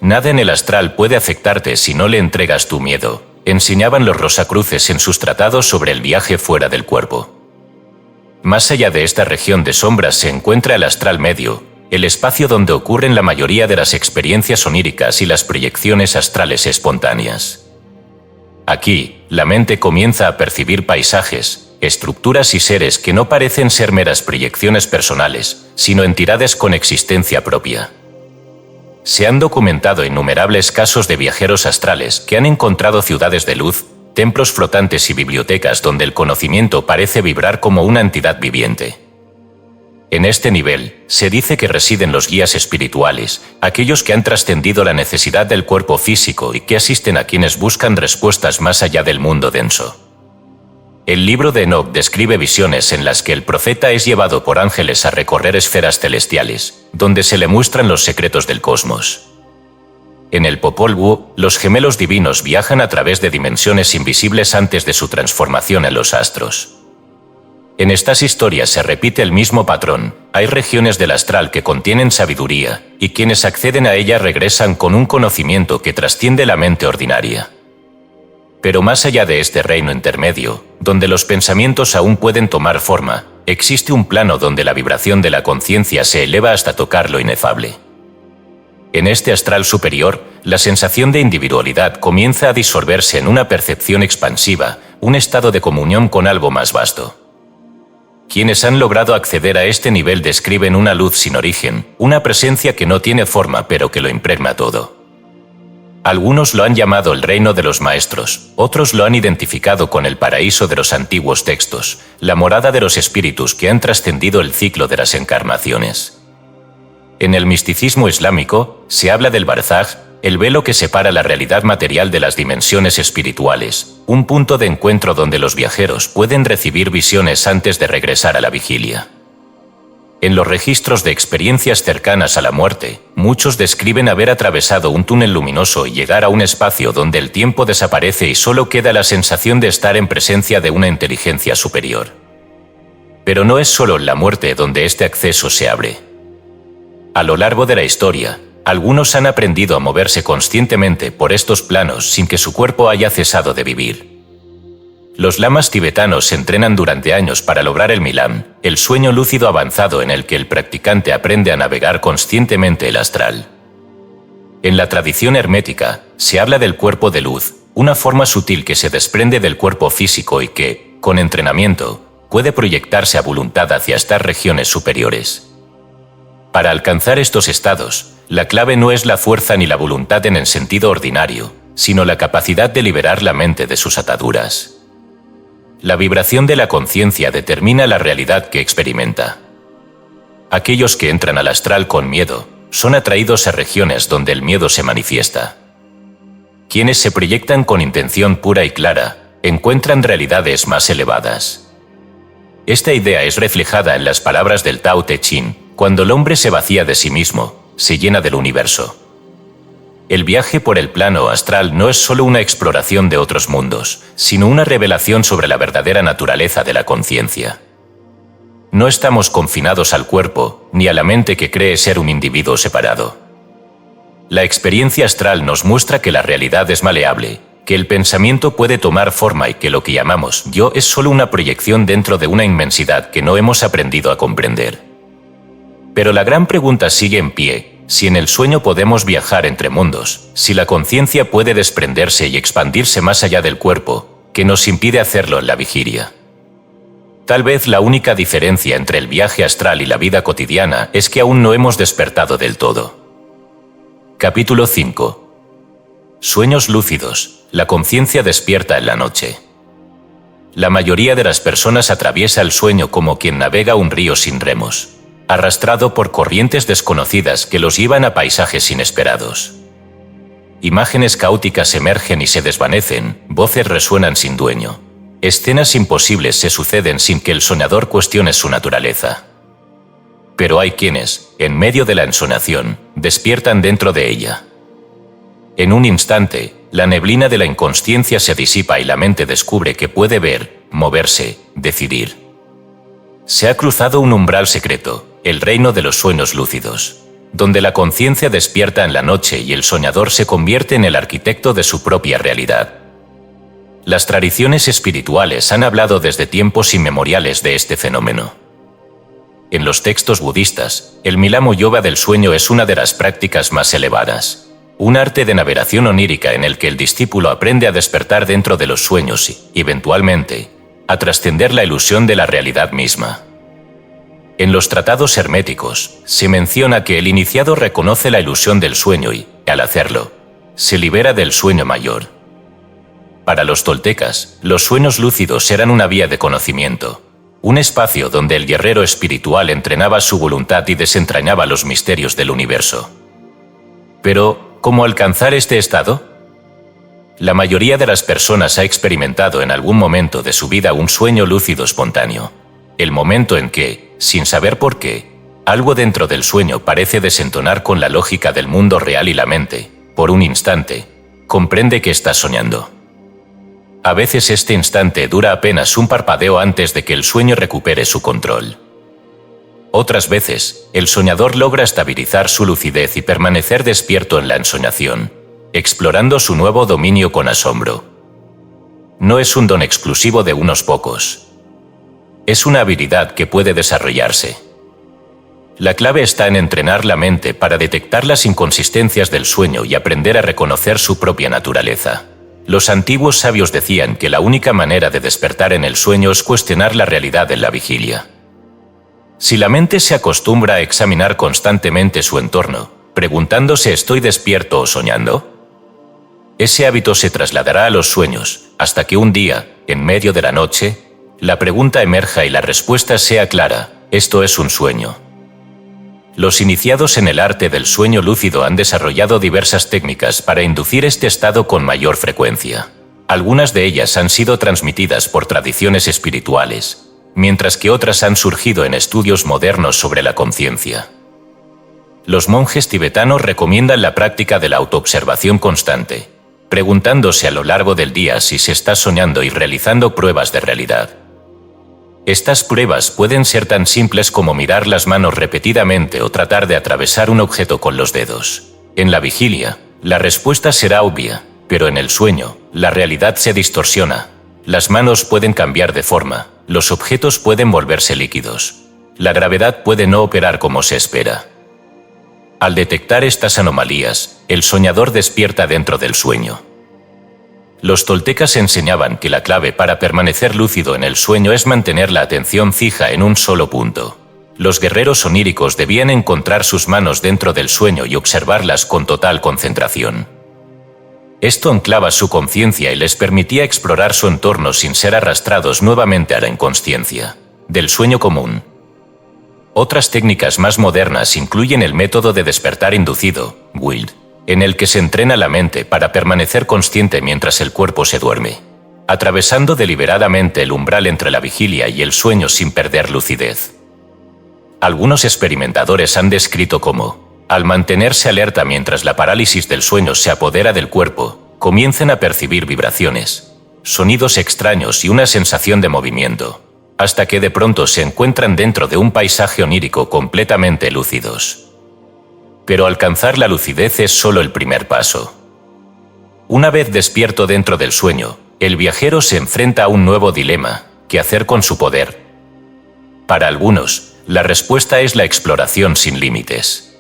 Nada en el astral puede afectarte si no le entregas tu miedo, enseñaban los Rosacruces en sus tratados sobre el viaje fuera del cuerpo. más allá de esta región de sombras se encuentra el astral medio, el espacio donde ocurren la mayoría de las experiencias oníricas y las proyecciones astrales espontáneas. Aquí, la mente comienza a percibir paisajes, estructuras y seres que no parecen ser meras proyecciones personales, sino entidades con existencia propia. Se han documentado innumerables casos de viajeros astrales que han encontrado ciudades de luz, templos flotantes y bibliotecas donde el conocimiento parece vibrar como una entidad viviente. En este nivel, se dice que residen los guías espirituales, aquellos que han trascendido la necesidad del cuerpo físico y que asisten a quienes buscan respuestas más allá del mundo denso. El libro de Enoch describe visiones en las que el profeta es llevado por ángeles a recorrer esferas celestiales, donde se le muestran los secretos del cosmos. En el Popol Vuh, los gemelos divinos viajan a través de dimensiones invisibles antes de su transformación en los astros. En estas historias se repite el mismo patrón: hay regiones del astral que contienen sabiduría, y quienes acceden a ella regresan con un conocimiento que trasciende la mente ordinaria. Pero más allá de este reino intermedio, donde los pensamientos aún pueden tomar forma, existe un plano donde la vibración de la conciencia se eleva hasta tocar lo inefable. En este astral superior, la sensación de individualidad comienza a disolverse en una percepción expansiva, un estado de comunión con algo más vasto. Quienes han logrado acceder a este nivel describen una luz sin origen, una presencia que no tiene forma pero que lo impregna todo. Algunos lo han llamado el reino de los maestros, otros lo han identificado con el paraíso de los antiguos textos, la morada de los espíritus que han trascendido el ciclo de las encarnaciones. En el misticismo islámico, se habla del barzaj, el velo que separa la realidad material de las dimensiones espirituales, un punto de encuentro donde los viajeros pueden recibir visiones antes de regresar a la vigilia. En los registros de experiencias cercanas a la muerte, muchos describen haber atravesado un túnel luminoso y llegar a un espacio donde el tiempo desaparece y solo queda la sensación de estar en presencia de una inteligencia superior. Pero no es solo en la muerte donde este acceso se abre. A lo largo de la historia, algunos han aprendido a moverse conscientemente por estos planos sin que su cuerpo haya cesado de vivir. Los lamas tibetanos se entrenan durante años para lograr el milam, el sueño lúcido avanzado en el que el practicante aprende a navegar conscientemente el astral. En la tradición hermética, se habla del cuerpo de luz, una forma sutil que se desprende del cuerpo físico y que, con entrenamiento, puede proyectarse a voluntad hacia estas regiones superiores. Para alcanzar estos estados, la clave no es la fuerza ni la voluntad en el sentido ordinario, sino la capacidad de liberar la mente de sus ataduras. La vibración de la conciencia determina la realidad que experimenta. Aquellos que entran al astral con miedo son atraídos a regiones donde el miedo se manifiesta. Quienes se proyectan con intención pura y clara encuentran realidades más elevadas. Esta idea es reflejada en las palabras del Tao Te Ching: cuando el hombre se vacía de sí mismo, se llena del universo. El viaje por el plano astral no es solo una exploración de otros mundos, sino una revelación sobre la verdadera naturaleza de la conciencia. No estamos confinados al cuerpo, ni a la mente que cree ser un individuo separado. La experiencia astral nos muestra que la realidad es maleable, que el pensamiento puede tomar forma y que lo que llamamos yo es solo una proyección dentro de una inmensidad que no hemos aprendido a comprender. Pero la gran pregunta sigue en pie: si en el sueño podemos viajar entre mundos, si la conciencia puede desprenderse y expandirse más allá del cuerpo, ¿qué nos impide hacerlo en la vigilia? Tal vez la única diferencia entre el viaje astral y la vida cotidiana es que aún no hemos despertado del todo. Capítulo 5. Sueños lúcidos. La conciencia despierta en la noche. La mayoría de las personas atraviesa el sueño como quien navega un río sin remos, arrastrado por corrientes desconocidas que los llevan a paisajes inesperados. Imágenes caóticas emergen y se desvanecen, voces resuenan sin dueño. Escenas imposibles se suceden sin que el soñador cuestione su naturaleza. Pero hay quienes, en medio de la ensoñación, despiertan dentro de ella. En un instante, la neblina de la inconsciencia se disipa y la mente descubre que puede ver, moverse, decidir. Se ha cruzado un umbral secreto, el reino de los sueños lúcidos, donde la conciencia despierta en la noche y el soñador se convierte en el arquitecto de su propia realidad. Las tradiciones espirituales han hablado desde tiempos inmemoriales de este fenómeno. En los textos budistas, el Milamo Yoga del sueño es una de las prácticas más elevadas, un arte de navegación onírica en el que el discípulo aprende a despertar dentro de los sueños y, eventualmente, a trascender la ilusión de la realidad misma. En los tratados herméticos, se menciona que el iniciado reconoce la ilusión del sueño y, al hacerlo, se libera del sueño mayor. Para los toltecas, los sueños lúcidos eran una vía de conocimiento, un espacio donde el guerrero espiritual entrenaba su voluntad y desentrañaba los misterios del universo. Pero, ¿cómo alcanzar este estado? La mayoría de las personas ha experimentado en algún momento de su vida un sueño lúcido espontáneo, el momento en que, sin saber por qué, algo dentro del sueño parece desentonar con la lógica del mundo real y la mente, por un instante, comprende que está soñando. A veces este instante dura apenas un parpadeo antes de que el sueño recupere su control. Otras veces, el soñador logra estabilizar su lucidez y permanecer despierto en la ensoñación, explorando su nuevo dominio con asombro. No es un don exclusivo de unos pocos. Es una habilidad que puede desarrollarse. La clave está en entrenar la mente para detectar las inconsistencias del sueño y aprender a reconocer su propia naturaleza. Los antiguos sabios decían que la única manera de despertar en el sueño es cuestionar la realidad en la vigilia. Si la mente se acostumbra a examinar constantemente su entorno, preguntándose ¿estoy despierto o soñando?, ese hábito se trasladará a los sueños, hasta que un día, en medio de la noche, la pregunta emerja y la respuesta sea clara: esto es un sueño. Los iniciados en el arte del sueño lúcido han desarrollado diversas técnicas para inducir este estado con mayor frecuencia. Algunas de ellas han sido transmitidas por tradiciones espirituales, mientras que otras han surgido en estudios modernos sobre la conciencia. Los monjes tibetanos recomiendan la práctica de la autoobservación constante, preguntándose a lo largo del día si se está soñando y realizando pruebas de realidad. Estas pruebas pueden ser tan simples como mirar las manos repetidamente o tratar de atravesar un objeto con los dedos. En la vigilia, la respuesta será obvia, pero en el sueño, la realidad se distorsiona. Las manos pueden cambiar de forma, los objetos pueden volverse líquidos. La gravedad puede no operar como se espera. Al detectar estas anomalías, el soñador despierta dentro del sueño. Los toltecas enseñaban que la clave para permanecer lúcido en el sueño es mantener la atención fija en un solo punto. Los guerreros oníricos debían encontrar sus manos dentro del sueño y observarlas con total concentración. Esto anclaba su conciencia y les permitía explorar su entorno sin ser arrastrados nuevamente a la inconsciencia del sueño común. Otras técnicas más modernas incluyen el método de despertar inducido, WILD, en el que se entrena la mente para permanecer consciente mientras el cuerpo se duerme, atravesando deliberadamente el umbral entre la vigilia y el sueño sin perder lucidez. Algunos experimentadores han descrito cómo, al mantenerse alerta mientras la parálisis del sueño se apodera del cuerpo, comienzan a percibir vibraciones, sonidos extraños y una sensación de movimiento, hasta que de pronto se encuentran dentro de un paisaje onírico completamente lúcidos. Pero alcanzar la lucidez es solo el primer paso. Una vez despierto dentro del sueño, el viajero se enfrenta a un nuevo dilema: ¿qué hacer con su poder? Para algunos, la respuesta es la exploración sin límites.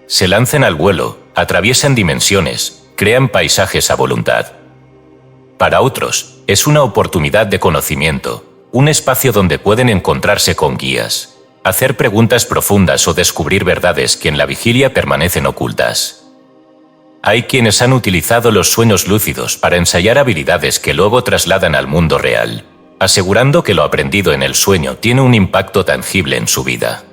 Se lanzan al vuelo, atraviesan dimensiones, crean paisajes a voluntad. Para otros, es una oportunidad de conocimiento, un espacio donde pueden encontrarse con guías, hacer preguntas profundas o descubrir verdades que en la vigilia permanecen ocultas. Hay quienes han utilizado los sueños lúcidos para ensayar habilidades que luego trasladan al mundo real, asegurando que lo aprendido en el sueño tiene un impacto tangible en su vida.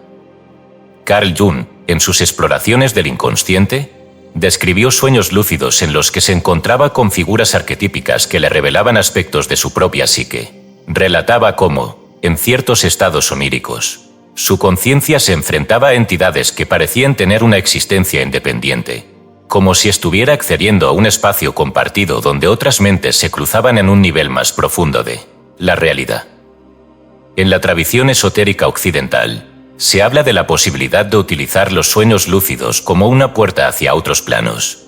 Carl Jung, en sus exploraciones del inconsciente, describió sueños lúcidos en los que se encontraba con figuras arquetípicas que le revelaban aspectos de su propia psique. Relataba cómo, en ciertos estados oníricos, su conciencia se enfrentaba a entidades que parecían tener una existencia independiente, como si estuviera accediendo a un espacio compartido donde otras mentes se cruzaban en un nivel más profundo de la realidad. En la tradición esotérica occidental, se habla de la posibilidad de utilizar los sueños lúcidos como una puerta hacia otros planos.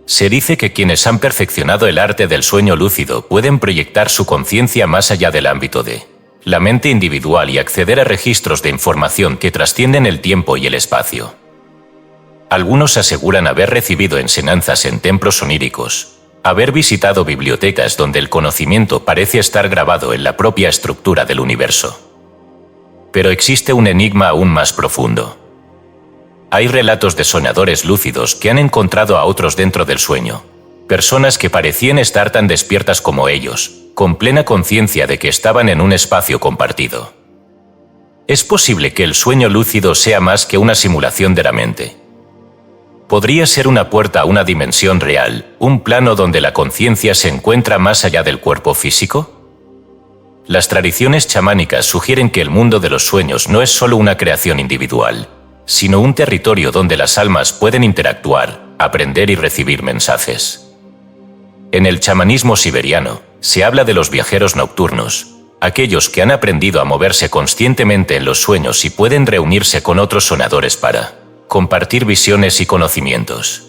Se dice que quienes han perfeccionado el arte del sueño lúcido pueden proyectar su conciencia más allá del ámbito de la mente individual y acceder a registros de información que trascienden el tiempo y el espacio. Algunos aseguran haber recibido enseñanzas en templos oníricos, haber visitado bibliotecas donde el conocimiento parece estar grabado en la propia estructura del universo. Pero existe un enigma aún más profundo. Hay relatos de soñadores lúcidos que han encontrado a otros dentro del sueño, personas que parecían estar tan despiertas como ellos, con plena conciencia de que estaban en un espacio compartido. ¿Es posible que el sueño lúcido sea más que una simulación de la mente? ¿Podría ser una puerta a una dimensión real, un plano donde la conciencia se encuentra más allá del cuerpo físico? Las tradiciones chamánicas sugieren que el mundo de los sueños no es solo una creación individual, sino un territorio donde las almas pueden interactuar, aprender y recibir mensajes. En el chamanismo siberiano, se habla de los viajeros nocturnos, aquellos que han aprendido a moverse conscientemente en los sueños y pueden reunirse con otros soñadores para compartir visiones y conocimientos.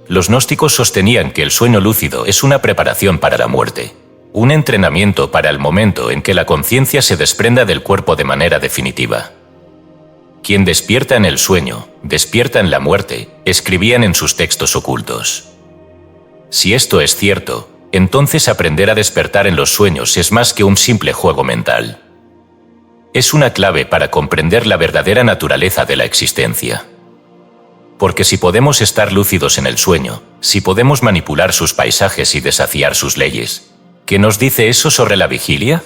Los gnósticos sostenían que el sueño lúcido es una preparación para la muerte, un entrenamiento para el momento en que la conciencia se desprenda del cuerpo de manera definitiva. Quien despierta en el sueño, despierta en la muerte, escribían en sus textos ocultos. Si esto es cierto, entonces aprender a despertar en los sueños es más que un simple juego mental. Es una clave para comprender la verdadera naturaleza de la existencia. Porque si podemos estar lúcidos en el sueño, si podemos manipular sus paisajes y desafiar sus leyes, ¿qué nos dice eso sobre la vigilia?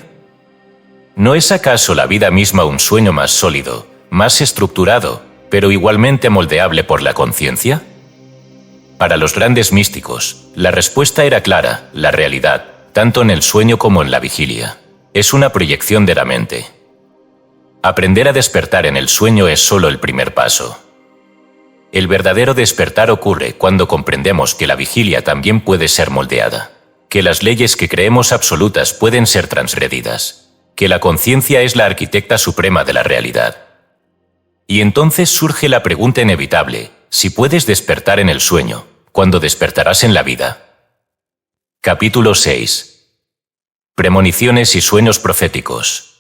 ¿No es acaso la vida misma un sueño más sólido, más estructurado, pero igualmente moldeable por la conciencia? Para los grandes místicos, la respuesta era clara: la realidad, tanto en el sueño como en la vigilia, es una proyección de la mente. Aprender a despertar en el sueño es solo el primer paso. El verdadero despertar ocurre cuando comprendemos que la vigilia también puede ser moldeada, que las leyes que creemos absolutas pueden ser transgredidas, que la conciencia es la arquitecta suprema de la realidad. Y entonces surge la pregunta inevitable: si puedes despertar en el sueño, ¿cuándo despertarás en la vida? Capítulo 6. Premoniciones y sueños proféticos.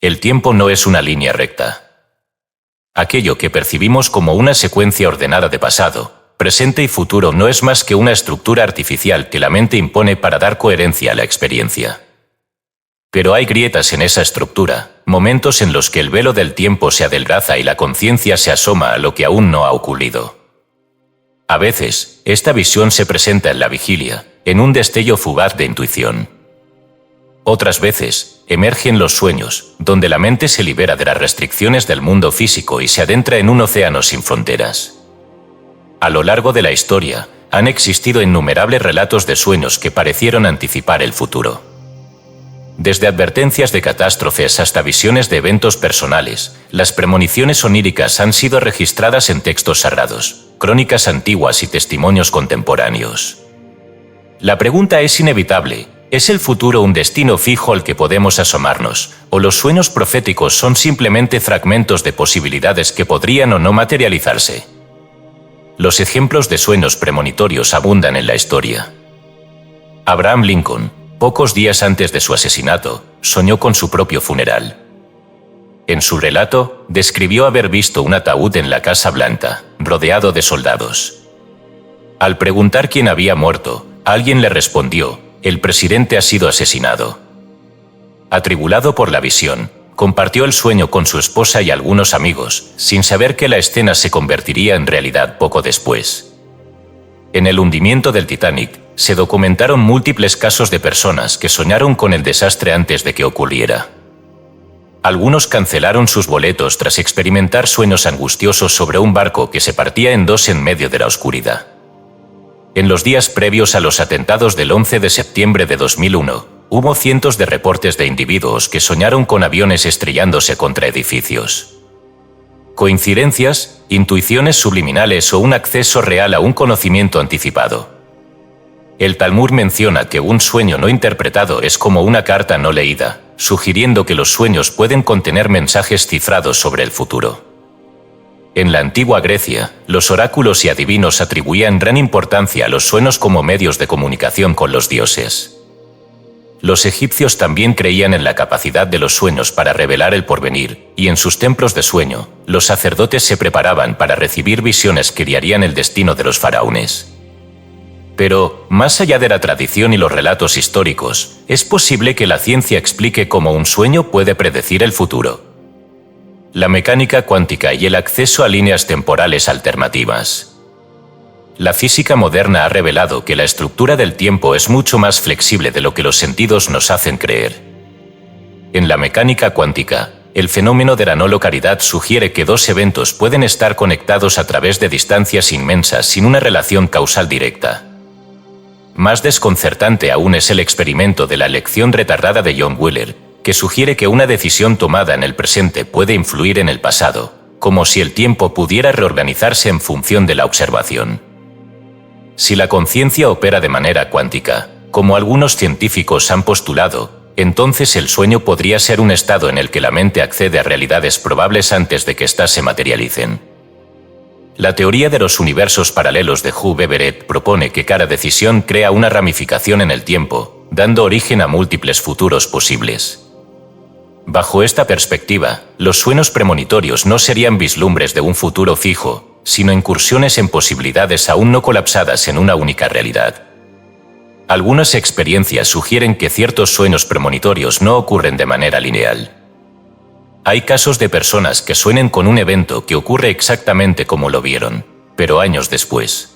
El tiempo no es una línea recta. Aquello que percibimos como una secuencia ordenada de pasado, presente y futuro no es más que una estructura artificial que la mente impone para dar coherencia a la experiencia. Pero hay grietas en esa estructura, momentos en los que el velo del tiempo se adelgaza y la conciencia se asoma a lo que aún no ha ocurrido. A veces, esta visión se presenta en la vigilia, en un destello fugaz de intuición. Otras veces, emerge en los sueños, donde la mente se libera de las restricciones del mundo físico y se adentra en un océano sin fronteras. A lo largo de la historia, han existido innumerables relatos de sueños que parecieron anticipar el futuro. Desde advertencias de catástrofes hasta visiones de eventos personales, las premoniciones oníricas han sido registradas en textos sagrados, crónicas antiguas y testimonios contemporáneos. La pregunta es inevitable: ¿es el futuro un destino fijo al que podemos asomarnos, o los sueños proféticos son simplemente fragmentos de posibilidades que podrían o no materializarse? Los ejemplos de sueños premonitorios abundan en la historia. Abraham Lincoln, pocos días antes de su asesinato, soñó con su propio funeral. En su relato, describió haber visto un ataúd en la Casa Blanca, rodeado de soldados. Al preguntar quién había muerto, alguien le respondió: el presidente ha sido asesinado. Atribulado por la visión, compartió el sueño con su esposa y algunos amigos, sin saber que la escena se convertiría en realidad poco después. En el hundimiento del Titanic, se documentaron múltiples casos de personas que soñaron con el desastre antes de que ocurriera. Algunos cancelaron sus boletos tras experimentar sueños angustiosos sobre un barco que se partía en dos en medio de la oscuridad. En los días previos a los atentados del 11 de septiembre de 2001, hubo cientos de reportes de individuos que soñaron con aviones estrellándose contra edificios. ¿Coincidencias, intuiciones subliminales o un acceso real a un conocimiento anticipado? El Talmud menciona que un sueño no interpretado es como una carta no leída, sugiriendo que los sueños pueden contener mensajes cifrados sobre el futuro. En la antigua Grecia, los oráculos y adivinos atribuían gran importancia a los sueños como medios de comunicación con los dioses. Los egipcios también creían en la capacidad de los sueños para revelar el porvenir, y en sus templos de sueño, los sacerdotes se preparaban para recibir visiones que guiarían el destino de los faraones. Pero, más allá de la tradición y los relatos históricos, es posible que la ciencia explique cómo un sueño puede predecir el futuro. La mecánica cuántica y el acceso a líneas temporales alternativas. La física moderna ha revelado que la estructura del tiempo es mucho más flexible de lo que los sentidos nos hacen creer. En la mecánica cuántica, el fenómeno de la no localidad sugiere que dos eventos pueden estar conectados a través de distancias inmensas sin una relación causal directa. Más desconcertante aún es el experimento de la elección retardada de John Wheeler, que sugiere que una decisión tomada en el presente puede influir en el pasado, como si el tiempo pudiera reorganizarse en función de la observación. Si la conciencia opera de manera cuántica, como algunos científicos han postulado, entonces el sueño podría ser un estado en el que la mente accede a realidades probables antes de que éstas se materialicen. La teoría de los universos paralelos de Hugh Everett propone que cada decisión crea una ramificación en el tiempo, dando origen a múltiples futuros posibles. Bajo esta perspectiva, los sueños premonitorios no serían vislumbres de un futuro fijo, sino incursiones en posibilidades aún no colapsadas en una única realidad. Algunas experiencias sugieren que ciertos sueños premonitorios no ocurren de manera lineal. Hay casos de personas que sueñan con un evento que ocurre exactamente como lo vieron, pero años después.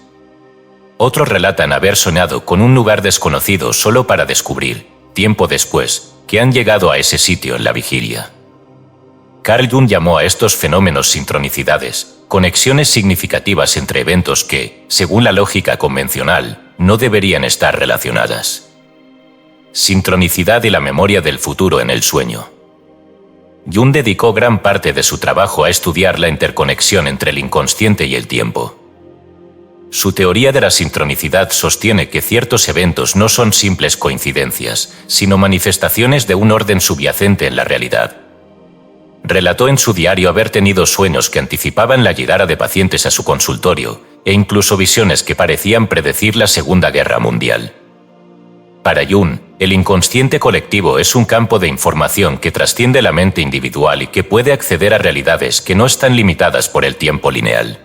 Otros relatan haber soñado con un lugar desconocido solo para descubrir, tiempo después, que han llegado a ese sitio en la vigilia. Carl Jung llamó a estos fenómenos sincronicidades, conexiones significativas entre eventos que, según la lógica convencional, no deberían estar relacionadas. Sincronicidad y la memoria del futuro en el sueño. Jung dedicó gran parte de su trabajo a estudiar la interconexión entre el inconsciente y el tiempo. Su teoría de la sincronicidad sostiene que ciertos eventos no son simples coincidencias, sino manifestaciones de un orden subyacente en la realidad. Relató en su diario haber tenido sueños que anticipaban la llegada de pacientes a su consultorio, e incluso visiones que parecían predecir la Segunda Guerra Mundial. Para Jung, el inconsciente colectivo es un campo de información que trasciende la mente individual y que puede acceder a realidades que no están limitadas por el tiempo lineal.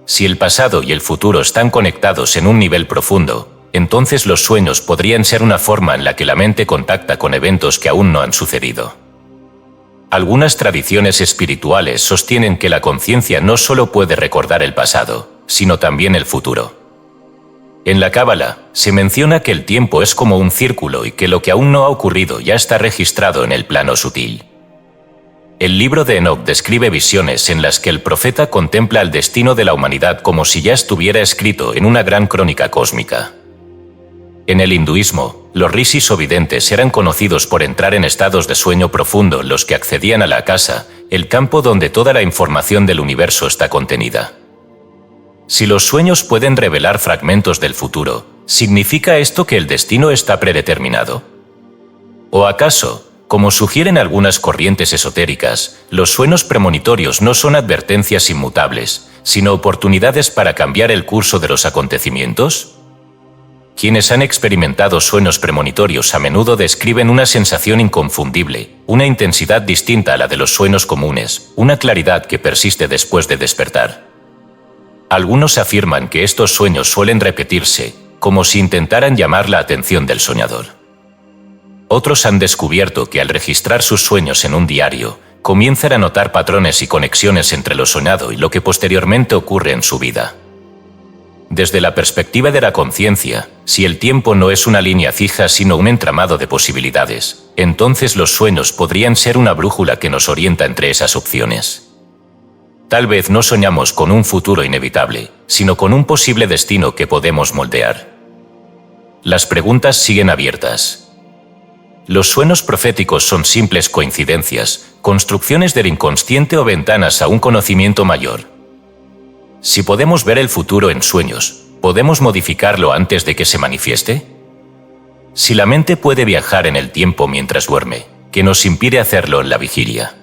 Si el pasado y el futuro están conectados en un nivel profundo, entonces los sueños podrían ser una forma en la que la mente contacta con eventos que aún no han sucedido. Algunas tradiciones espirituales sostienen que la conciencia no solo puede recordar el pasado, sino también el futuro. En la Cábala, se menciona que el tiempo es como un círculo y que lo que aún no ha ocurrido ya está registrado en el plano sutil. El libro de Enoch describe visiones en las que el profeta contempla el destino de la humanidad como si ya estuviera escrito en una gran crónica cósmica. En el hinduismo, los rishis o videntes eran conocidos por entrar en estados de sueño profundo en los que accedían a la akasa, el campo donde toda la información del universo está contenida. Si los sueños pueden revelar fragmentos del futuro, ¿significa esto que el destino está predeterminado? ¿O acaso, como sugieren algunas corrientes esotéricas, los sueños premonitorios no son advertencias inmutables, sino oportunidades para cambiar el curso de los acontecimientos? Quienes han experimentado sueños premonitorios a menudo describen una sensación inconfundible, una intensidad distinta a la de los sueños comunes, una claridad que persiste después de despertar. Algunos afirman que estos sueños suelen repetirse, como si intentaran llamar la atención del soñador. Otros han descubierto que al registrar sus sueños en un diario, comienzan a notar patrones y conexiones entre lo soñado y lo que posteriormente ocurre en su vida. Desde la perspectiva de la conciencia, si el tiempo no es una línea fija sino un entramado de posibilidades, entonces los sueños podrían ser una brújula que nos orienta entre esas opciones. Tal vez no soñamos con un futuro inevitable, sino con un posible destino que podemos moldear. Las preguntas siguen abiertas. ¿Los sueños proféticos son simples coincidencias, construcciones del inconsciente o ventanas a un conocimiento mayor? Si podemos ver el futuro en sueños, ¿podemos modificarlo antes de que se manifieste? Si la mente puede viajar en el tiempo mientras duerme, ¿qué nos impide hacerlo en la vigilia?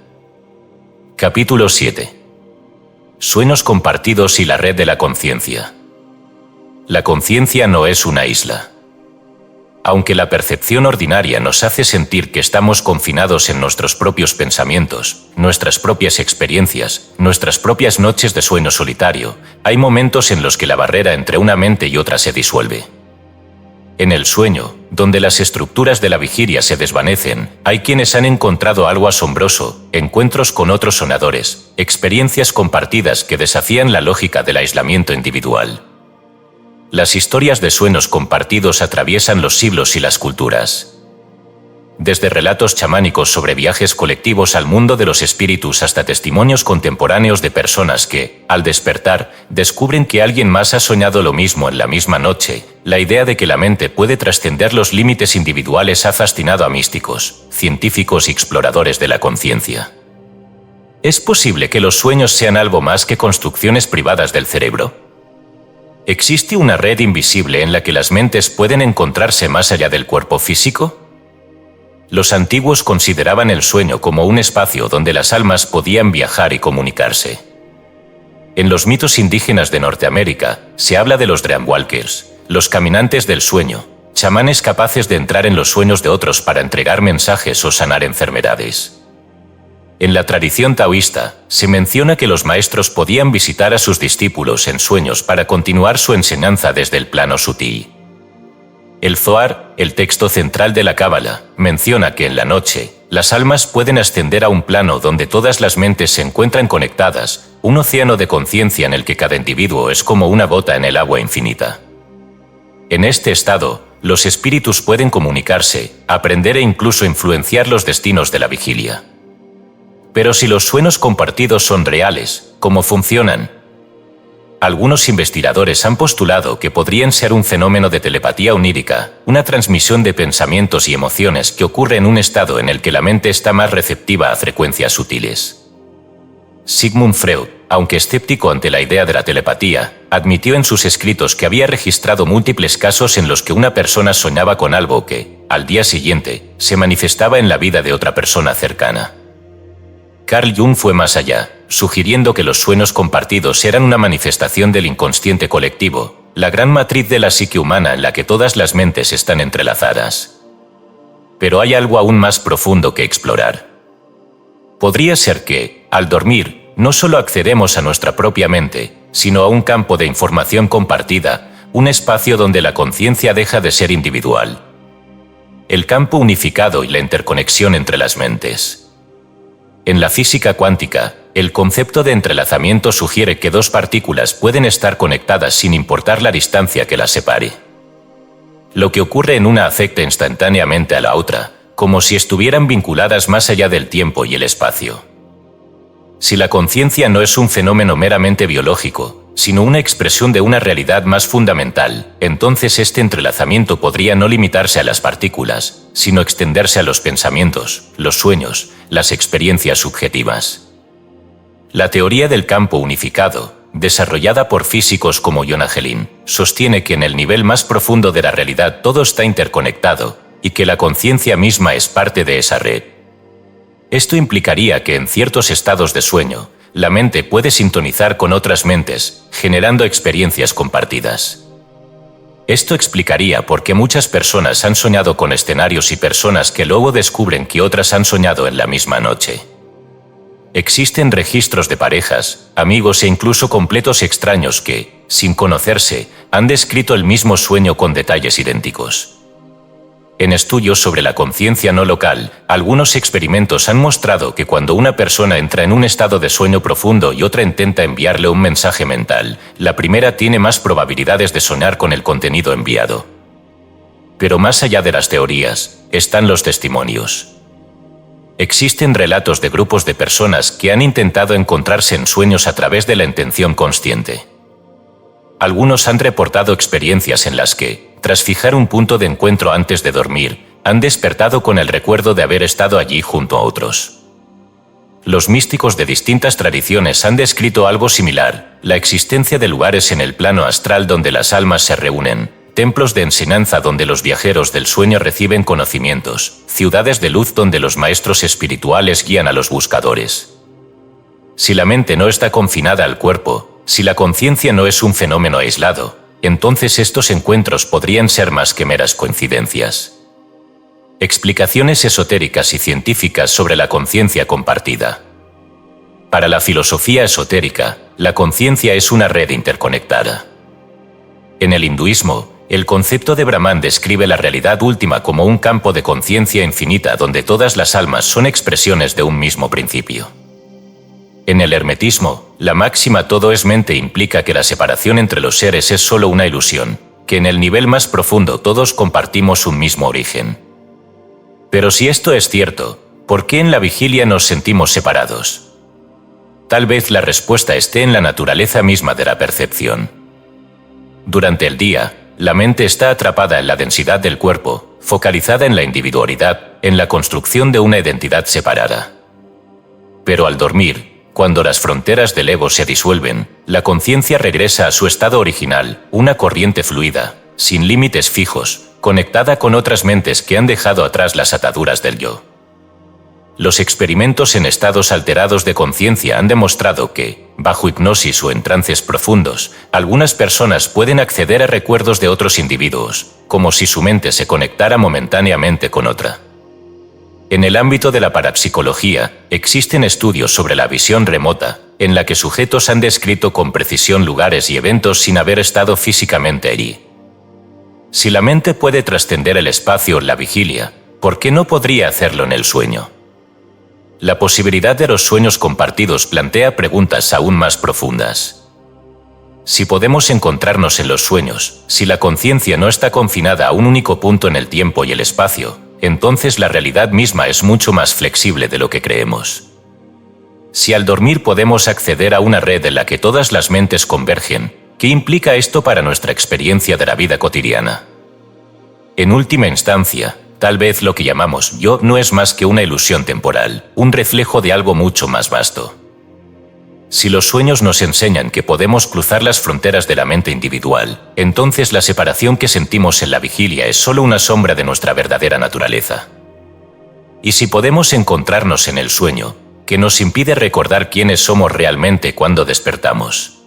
Capítulo 7. Sueños compartidos y la red de la conciencia. La conciencia no es una isla. Aunque la percepción ordinaria nos hace sentir que estamos confinados en nuestros propios pensamientos, nuestras propias experiencias, nuestras propias noches de sueño solitario, hay momentos en los que la barrera entre una mente y otra se disuelve. En el sueño, donde las estructuras de la vigilia se desvanecen, hay quienes han encontrado algo asombroso, encuentros con otros sonadores, experiencias compartidas que desafían la lógica del aislamiento individual. Las historias de sueños compartidos atraviesan los siglos y las culturas. Desde relatos chamánicos sobre viajes colectivos al mundo de los espíritus hasta testimonios contemporáneos de personas que, al despertar, descubren que alguien más ha soñado lo mismo en la misma noche, la idea de que la mente puede trascender los límites individuales ha fascinado a místicos, científicos y exploradores de la conciencia. ¿Es posible que los sueños sean algo más que construcciones privadas del cerebro? ¿Existe una red invisible en la que las mentes pueden encontrarse más allá del cuerpo físico? Los antiguos consideraban el sueño como un espacio donde las almas podían viajar y comunicarse. En los mitos indígenas de Norteamérica, se habla de los Dreamwalkers, los caminantes del sueño, chamanes capaces de entrar en los sueños de otros para entregar mensajes o sanar enfermedades. En la tradición taoísta, se menciona que los maestros podían visitar a sus discípulos en sueños para continuar su enseñanza desde el plano sutil. El Zohar, el texto central de la Cábala, menciona que en la noche, las almas pueden ascender a un plano donde todas las mentes se encuentran conectadas, un océano de conciencia en el que cada individuo es como una gota en el agua infinita. En este estado, los espíritus pueden comunicarse, aprender e incluso influenciar los destinos de la vigilia. Pero si los sueños compartidos son reales, ¿cómo funcionan? Algunos investigadores han postulado que podrían ser un fenómeno de telepatía onírica, una transmisión de pensamientos y emociones que ocurre en un estado en el que la mente está más receptiva a frecuencias sutiles. Sigmund Freud, aunque escéptico ante la idea de la telepatía, admitió en sus escritos que había registrado múltiples casos en los que una persona soñaba con algo que, al día siguiente, se manifestaba en la vida de otra persona cercana. Carl Jung fue más allá, sugiriendo que los sueños compartidos eran una manifestación del inconsciente colectivo, la gran matriz de la psique humana en la que todas las mentes están entrelazadas. Pero hay algo aún más profundo que explorar. Podría ser que, al dormir, no solo accedemos a nuestra propia mente, sino a un campo de información compartida, un espacio donde la conciencia deja de ser individual. El campo unificado y la interconexión entre las mentes. En la física cuántica, el concepto de entrelazamiento sugiere que dos partículas pueden estar conectadas sin importar la distancia que las separe. Lo que ocurre en una afecta instantáneamente a la otra, como si estuvieran vinculadas más allá del tiempo y el espacio. Si la conciencia no es un fenómeno meramente biológico, sino una expresión de una realidad más fundamental, entonces este entrelazamiento podría no limitarse a las partículas, sino extenderse a los pensamientos, los sueños, las experiencias subjetivas. La teoría del campo unificado, desarrollada por físicos como John Agelin, sostiene que en el nivel más profundo de la realidad todo está interconectado y que la conciencia misma es parte de esa red. Esto implicaría que en ciertos estados de sueño, la mente puede sintonizar con otras mentes, generando experiencias compartidas. Esto explicaría por qué muchas personas han soñado con escenarios y personas que luego descubren que otras han soñado en la misma noche. Existen registros de parejas, amigos e incluso completos extraños que, sin conocerse, han descrito el mismo sueño con detalles idénticos. En estudios sobre la conciencia no local, algunos experimentos han mostrado que cuando una persona entra en un estado de sueño profundo y otra intenta enviarle un mensaje mental, la primera tiene más probabilidades de soñar con el contenido enviado. Pero más allá de las teorías, están los testimonios. Existen relatos de grupos de personas que han intentado encontrarse en sueños a través de la intención consciente. Algunos han reportado experiencias en las que, tras fijar un punto de encuentro antes de dormir, han despertado con el recuerdo de haber estado allí junto a otros. Los místicos de distintas tradiciones han descrito algo similar, la existencia de lugares en el plano astral donde las almas se reúnen, templos de enseñanza donde los viajeros del sueño reciben conocimientos, ciudades de luz donde los maestros espirituales guían a los buscadores. Si la mente no está confinada al cuerpo, si la conciencia no es un fenómeno aislado, entonces estos encuentros podrían ser más que meras coincidencias. Explicaciones esotéricas y científicas sobre la conciencia compartida. Para la filosofía esotérica, la conciencia es una red interconectada. En el hinduismo, el concepto de Brahman describe la realidad última como un campo de conciencia infinita donde todas las almas son expresiones de un mismo principio. En el hermetismo, la máxima todo es mente implica que la separación entre los seres es solo una ilusión, que en el nivel más profundo todos compartimos un mismo origen. Pero si esto es cierto, ¿por qué en la vigilia nos sentimos separados? Tal vez la respuesta esté en la naturaleza misma de la percepción. Durante el día, la mente está atrapada en la densidad del cuerpo, focalizada en la individualidad, en la construcción de una identidad separada. Pero al dormir, cuando las fronteras del ego se disuelven, la conciencia regresa a su estado original, una corriente fluida, sin límites fijos, conectada con otras mentes que han dejado atrás las ataduras del yo. Los experimentos en estados alterados de conciencia han demostrado que, bajo hipnosis o en trances profundos, algunas personas pueden acceder a recuerdos de otros individuos, como si su mente se conectara momentáneamente con otra. En el ámbito de la parapsicología, existen estudios sobre la visión remota, en la que sujetos han descrito con precisión lugares y eventos sin haber estado físicamente allí. Si la mente puede trascender el espacio en la vigilia, ¿por qué no podría hacerlo en el sueño? La posibilidad de los sueños compartidos plantea preguntas aún más profundas. Si podemos encontrarnos en los sueños, si la conciencia no está confinada a un único punto en el tiempo y el espacio, entonces la realidad misma es mucho más flexible de lo que creemos. Si al dormir podemos acceder a una red en la que todas las mentes convergen, ¿qué implica esto para nuestra experiencia de la vida cotidiana? En última instancia, tal vez lo que llamamos yo no es más que una ilusión temporal, un reflejo de algo mucho más vasto. Si los sueños nos enseñan que podemos cruzar las fronteras de la mente individual, entonces la separación que sentimos en la vigilia es solo una sombra de nuestra verdadera naturaleza. Y si podemos encontrarnos en el sueño, ¿qué nos impide recordar quiénes somos realmente cuando despertamos?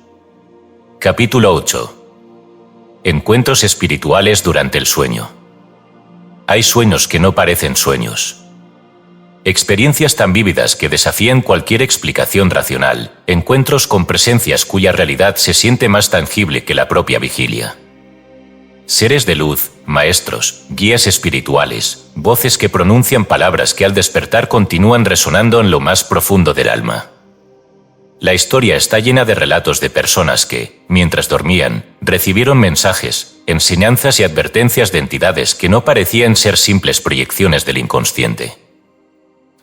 Capítulo 8. Encuentros espirituales durante el sueño. Hay sueños que no parecen sueños. Experiencias tan vívidas que desafían cualquier explicación racional, encuentros con presencias cuya realidad se siente más tangible que la propia vigilia. Seres de luz, maestros, guías espirituales, voces que pronuncian palabras que al despertar continúan resonando en lo más profundo del alma. La historia está llena de relatos de personas que, mientras dormían, recibieron mensajes, enseñanzas y advertencias de entidades que no parecían ser simples proyecciones del inconsciente.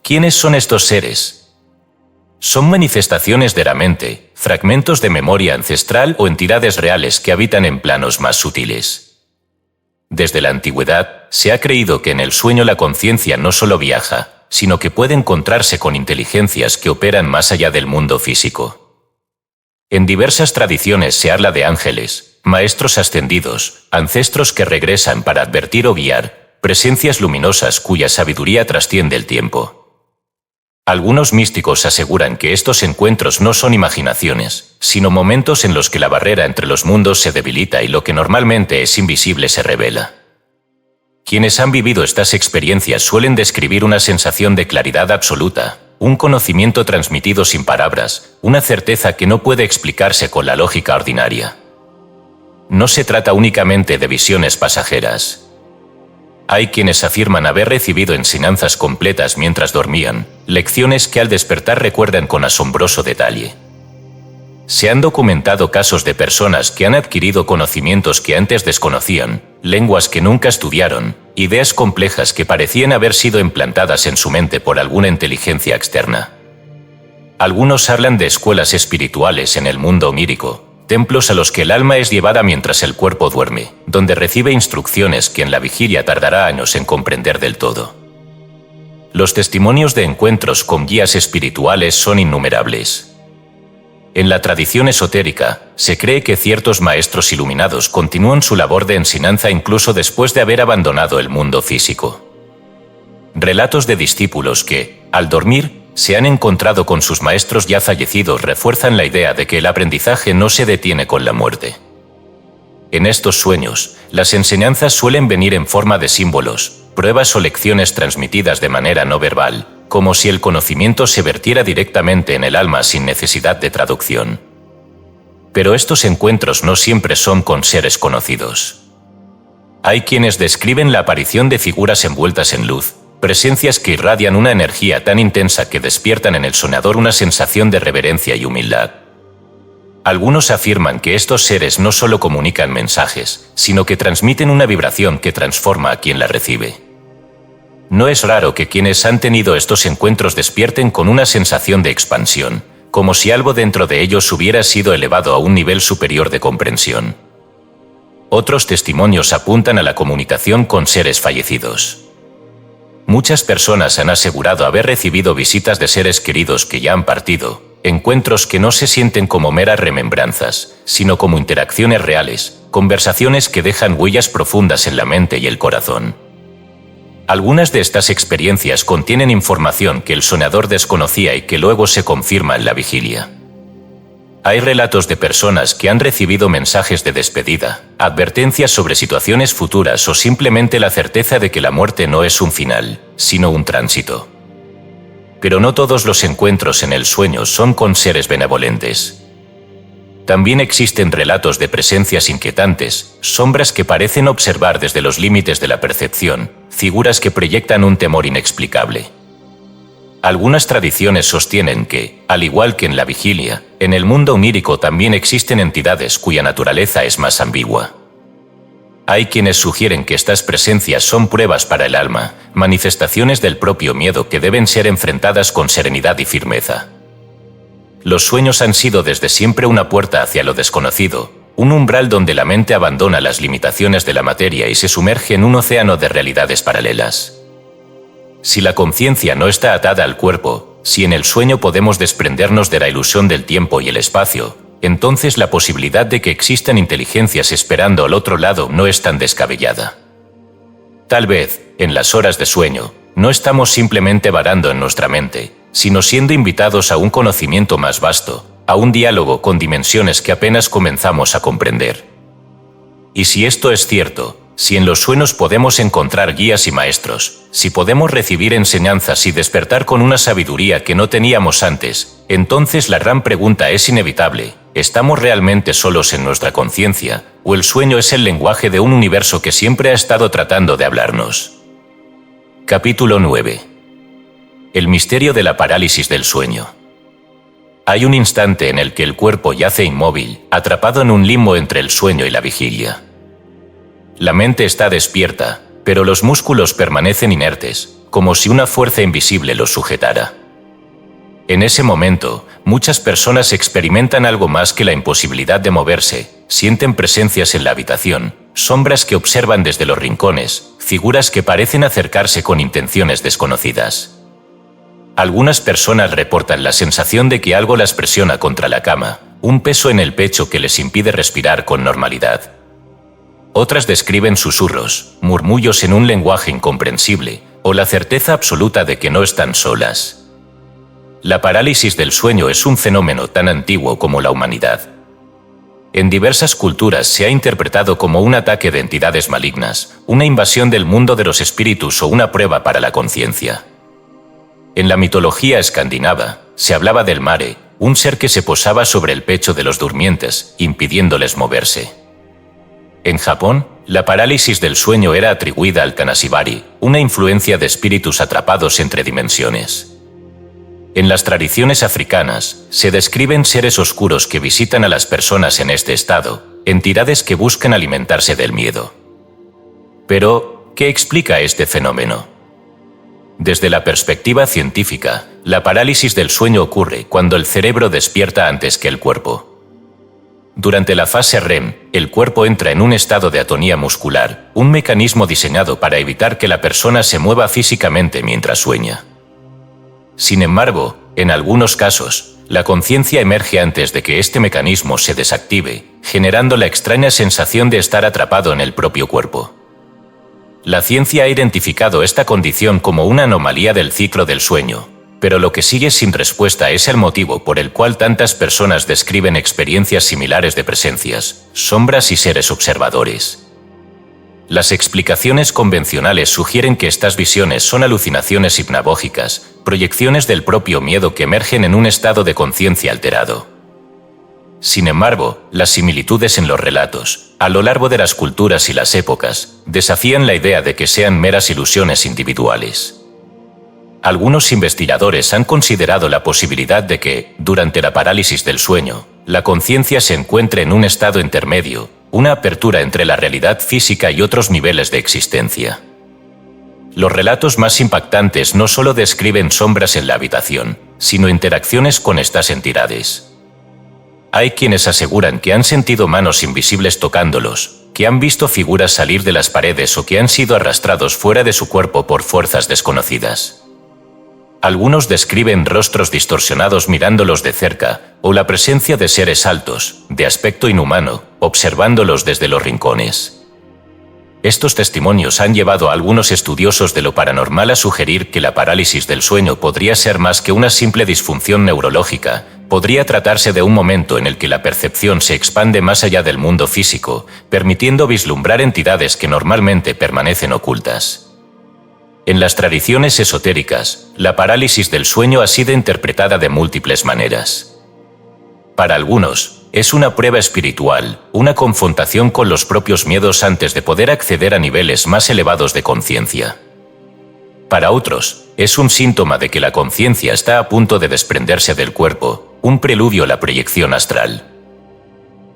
¿Quiénes son estos seres? ¿Son manifestaciones de la mente, fragmentos de memoria ancestral o entidades reales que habitan en planos más sutiles? Desde la antigüedad, se ha creído que en el sueño la conciencia no solo viaja, sino que puede encontrarse con inteligencias que operan más allá del mundo físico. En diversas tradiciones se habla de ángeles, maestros ascendidos, ancestros que regresan para advertir o guiar, presencias luminosas cuya sabiduría trasciende el tiempo. Algunos místicos aseguran que estos encuentros no son imaginaciones, sino momentos en los que la barrera entre los mundos se debilita y lo que normalmente es invisible se revela. Quienes han vivido estas experiencias suelen describir una sensación de claridad absoluta, un conocimiento transmitido sin palabras, una certeza que no puede explicarse con la lógica ordinaria. No se trata únicamente de visiones pasajeras. Hay quienes afirman haber recibido enseñanzas completas mientras dormían, lecciones que al despertar recuerdan con asombroso detalle. Se han documentado casos de personas que han adquirido conocimientos que antes desconocían, lenguas que nunca estudiaron, ideas complejas que parecían haber sido implantadas en su mente por alguna inteligencia externa. Algunos hablan de escuelas espirituales en el mundo onírico, templos a los que el alma es llevada mientras el cuerpo duerme, donde recibe instrucciones que en la vigilia tardará años en comprender del todo. Los testimonios de encuentros con guías espirituales son innumerables. En la tradición esotérica, se cree que ciertos maestros iluminados continúan su labor de enseñanza incluso después de haber abandonado el mundo físico. Relatos de discípulos que, al dormir, se han encontrado con sus maestros ya fallecidos refuerzan la idea de que el aprendizaje no se detiene con la muerte. En estos sueños, las enseñanzas suelen venir en forma de símbolos, pruebas o lecciones transmitidas de manera no verbal, como si el conocimiento se vertiera directamente en el alma sin necesidad de traducción. Pero estos encuentros no siempre son con seres conocidos. Hay quienes describen la aparición de figuras envueltas en luz, presencias que irradian una energía tan intensa que despiertan en el soñador una sensación de reverencia y humildad. Algunos afirman que estos seres no solo comunican mensajes, sino que transmiten una vibración que transforma a quien la recibe. No es raro que quienes han tenido estos encuentros despierten con una sensación de expansión, como si algo dentro de ellos hubiera sido elevado a un nivel superior de comprensión. Otros testimonios apuntan a la comunicación con seres fallecidos. Muchas personas han asegurado haber recibido visitas de seres queridos que ya han partido, encuentros que no se sienten como meras remembranzas, sino como interacciones reales, conversaciones que dejan huellas profundas en la mente y el corazón. Algunas de estas experiencias contienen información que el soñador desconocía y que luego se confirma en la vigilia. Hay relatos de personas que han recibido mensajes de despedida, advertencias sobre situaciones futuras o simplemente la certeza de que la muerte no es un final, sino un tránsito. Pero no todos los encuentros en el sueño son con seres benevolentes. También existen relatos de presencias inquietantes, sombras que parecen observar desde los límites de la percepción, figuras que proyectan un temor inexplicable. Algunas tradiciones sostienen que, al igual que en la vigilia, en el mundo onírico también existen entidades cuya naturaleza es más ambigua. Hay quienes sugieren que estas presencias son pruebas para el alma, manifestaciones del propio miedo que deben ser enfrentadas con serenidad y firmeza. Los sueños han sido desde siempre una puerta hacia lo desconocido, un umbral donde la mente abandona las limitaciones de la materia y se sumerge en un océano de realidades paralelas. Si la conciencia no está atada al cuerpo, si en el sueño podemos desprendernos de la ilusión del tiempo y el espacio, entonces la posibilidad de que existan inteligencias esperando al otro lado no es tan descabellada. Tal vez, en las horas de sueño, no estamos simplemente varando en nuestra mente, sino siendo invitados a un conocimiento más vasto, a un diálogo con dimensiones que apenas comenzamos a comprender. Y si esto es cierto, si en los sueños podemos encontrar guías y maestros, si podemos recibir enseñanzas y despertar con una sabiduría que no teníamos antes, entonces la gran pregunta es inevitable: ¿estamos realmente solos en nuestra conciencia, o el sueño es el lenguaje de un universo que siempre ha estado tratando de hablarnos? Capítulo 9. El misterio de la parálisis del sueño. Hay un instante en el que el cuerpo yace inmóvil, atrapado en un limbo entre el sueño y la vigilia. La mente está despierta, pero los músculos permanecen inertes, como si una fuerza invisible los sujetara. En ese momento, muchas personas experimentan algo más que la imposibilidad de moverse, sienten presencias en la habitación, sombras que observan desde los rincones, figuras que parecen acercarse con intenciones desconocidas. Algunas personas reportan la sensación de que algo las presiona contra la cama, un peso en el pecho que les impide respirar con normalidad. Otras describen susurros, murmullos en un lenguaje incomprensible, o la certeza absoluta de que no están solas. La parálisis del sueño es un fenómeno tan antiguo como la humanidad. En diversas culturas se ha interpretado como un ataque de entidades malignas, una invasión del mundo de los espíritus o una prueba para la conciencia. En la mitología escandinava, se hablaba del mare, un ser que se posaba sobre el pecho de los durmientes, impidiéndoles moverse. En Japón, la parálisis del sueño era atribuida al kanashibari, una influencia de espíritus atrapados entre dimensiones. En las tradiciones africanas, se describen seres oscuros que visitan a las personas en este estado, entidades que buscan alimentarse del miedo. Pero, ¿qué explica este fenómeno? Desde la perspectiva científica, la parálisis del sueño ocurre cuando el cerebro despierta antes que el cuerpo. Durante la fase REM, el cuerpo entra en un estado de atonía muscular, un mecanismo diseñado para evitar que la persona se mueva físicamente mientras sueña. Sin embargo, en algunos casos, la conciencia emerge antes de que este mecanismo se desactive, generando la extraña sensación de estar atrapado en el propio cuerpo. La ciencia ha identificado esta condición como una anomalía del ciclo del sueño, Pero lo que sigue sin respuesta es el motivo por el cual tantas personas describen experiencias similares de presencias, sombras y seres observadores. Las explicaciones convencionales sugieren que estas visiones son alucinaciones hipnagógicas, proyecciones del propio miedo que emergen en un estado de conciencia alterado. Sin embargo, las similitudes en los relatos, a lo largo de las culturas y las épocas, desafían la idea de que sean meras ilusiones individuales. Algunos investigadores han considerado la posibilidad de que, durante la parálisis del sueño, la conciencia se encuentre en un estado intermedio, una apertura entre la realidad física y otros niveles de existencia. Los relatos más impactantes no solo describen sombras en la habitación, sino interacciones con estas entidades. Hay quienes aseguran que han sentido manos invisibles tocándolos, que han visto figuras salir de las paredes o que han sido arrastrados fuera de su cuerpo por fuerzas desconocidas. Algunos describen rostros distorsionados mirándolos de cerca, o la presencia de seres altos, de aspecto inhumano, observándolos desde los rincones. Estos testimonios han llevado a algunos estudiosos de lo paranormal a sugerir que la parálisis del sueño podría ser más que una simple disfunción neurológica, podría tratarse de un momento en el que la percepción se expande más allá del mundo físico, permitiendo vislumbrar entidades que normalmente permanecen ocultas. En las tradiciones esotéricas, la parálisis del sueño ha sido interpretada de múltiples maneras. Para algunos, es una prueba espiritual, una confrontación con los propios miedos antes de poder acceder a niveles más elevados de conciencia. Para otros, es un síntoma de que la conciencia está a punto de desprenderse del cuerpo, un preludio a la proyección astral.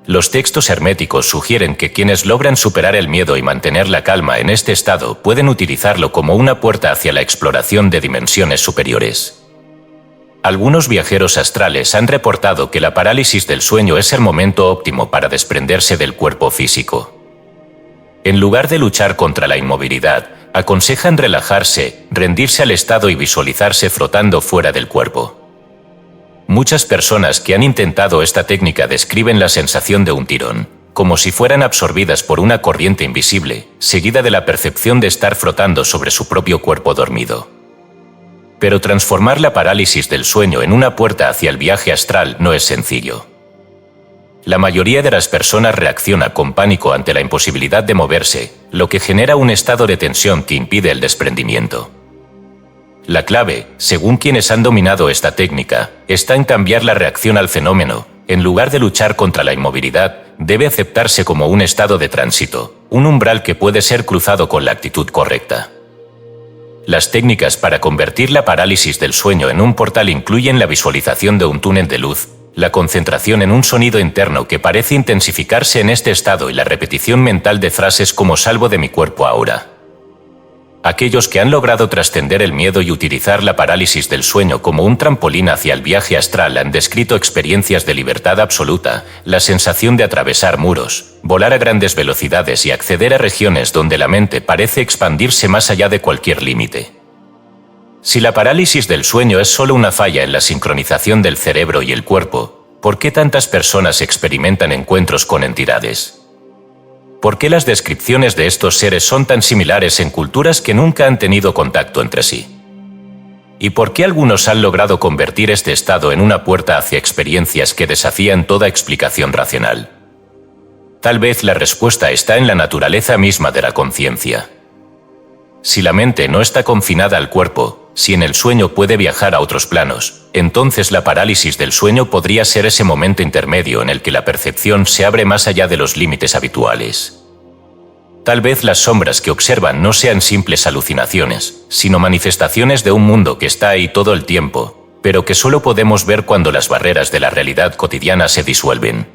Los textos herméticos sugieren que quienes logran superar el miedo y mantener la calma en este estado pueden utilizarlo como una puerta hacia la exploración de dimensiones superiores. Algunos viajeros astrales han reportado que la parálisis del sueño es el momento óptimo para desprenderse del cuerpo físico. En lugar de luchar contra la inmovilidad, aconsejan relajarse, rendirse al estado y visualizarse flotando fuera del cuerpo. Muchas personas que han intentado esta técnica describen la sensación de un tirón, como si fueran absorbidas por una corriente invisible, seguida de la percepción de estar flotando sobre su propio cuerpo dormido. Pero transformar la parálisis del sueño en una puerta hacia el viaje astral no es sencillo. La mayoría de las personas reacciona con pánico ante la imposibilidad de moverse, lo que genera un estado de tensión que impide el desprendimiento. La clave, según quienes han dominado esta técnica, está en cambiar la reacción al fenómeno. En lugar de luchar contra la inmovilidad, debe aceptarse como un estado de tránsito, un umbral que puede ser cruzado con la actitud correcta. Las técnicas para convertir la parálisis del sueño en un portal incluyen la visualización de un túnel de luz, la concentración en un sonido interno que parece intensificarse en este estado y la repetición mental de frases como «salvo de mi cuerpo ahora». Aquellos que han logrado trascender el miedo y utilizar la parálisis del sueño como un trampolín hacia el viaje astral han descrito experiencias de libertad absoluta, la sensación de atravesar muros, volar a grandes velocidades y acceder a regiones donde la mente parece expandirse más allá de cualquier límite. Si la parálisis del sueño es solo una falla en la sincronización del cerebro y el cuerpo, ¿por qué tantas personas experimentan encuentros con entidades? ¿Por qué las descripciones de estos seres son tan similares en culturas que nunca han tenido contacto entre sí? ¿Y por qué algunos han logrado convertir este estado en una puerta hacia experiencias que desafían toda explicación racional? Tal vez la respuesta está en la naturaleza misma de la conciencia. Si la mente no está confinada al cuerpo, si en el sueño puede viajar a otros planos, entonces la parálisis del sueño podría ser ese momento intermedio en el que la percepción se abre más allá de los límites habituales. Tal vez las sombras que observan no sean simples alucinaciones, sino manifestaciones de un mundo que está ahí todo el tiempo, pero que solo podemos ver cuando las barreras de la realidad cotidiana se disuelven.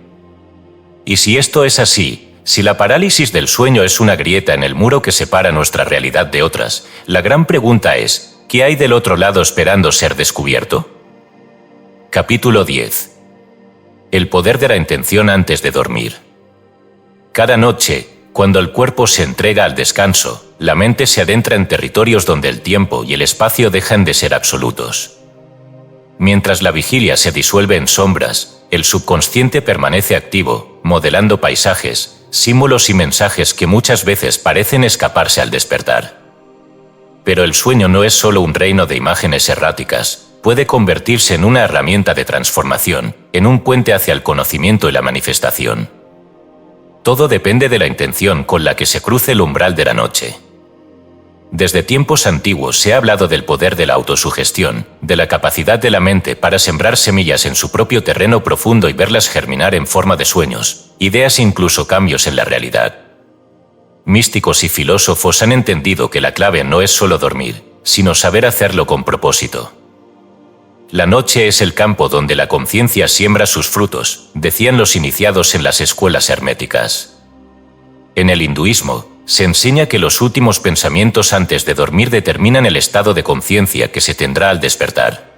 Y si esto es así, si la parálisis del sueño es una grieta en el muro que separa nuestra realidad de otras, la gran pregunta es, ¿qué hay del otro lado esperando ser descubierto? Capítulo 10. El poder de la intención antes de dormir. Cada noche, cuando el cuerpo se entrega al descanso, la mente se adentra en territorios donde el tiempo y el espacio dejan de ser absolutos. Mientras la vigilia se disuelve en sombras, el subconsciente permanece activo, modelando paisajes, símbolos y mensajes que muchas veces parecen escaparse al despertar. Pero el sueño no es solo un reino de imágenes erráticas, puede convertirse en una herramienta de transformación, en un puente hacia el conocimiento y la manifestación. Todo depende de la intención con la que se cruce el umbral de la noche. Desde tiempos antiguos se ha hablado del poder de la autosugestión, de la capacidad de la mente para sembrar semillas en su propio terreno profundo y verlas germinar en forma de sueños, ideas e incluso cambios en la realidad. Místicos y filósofos han entendido que la clave no es solo dormir, sino saber hacerlo con propósito. La noche es el campo donde la conciencia siembra sus frutos, decían los iniciados en las escuelas herméticas. En el hinduismo, se enseña que los últimos pensamientos antes de dormir determinan el estado de conciencia que se tendrá al despertar.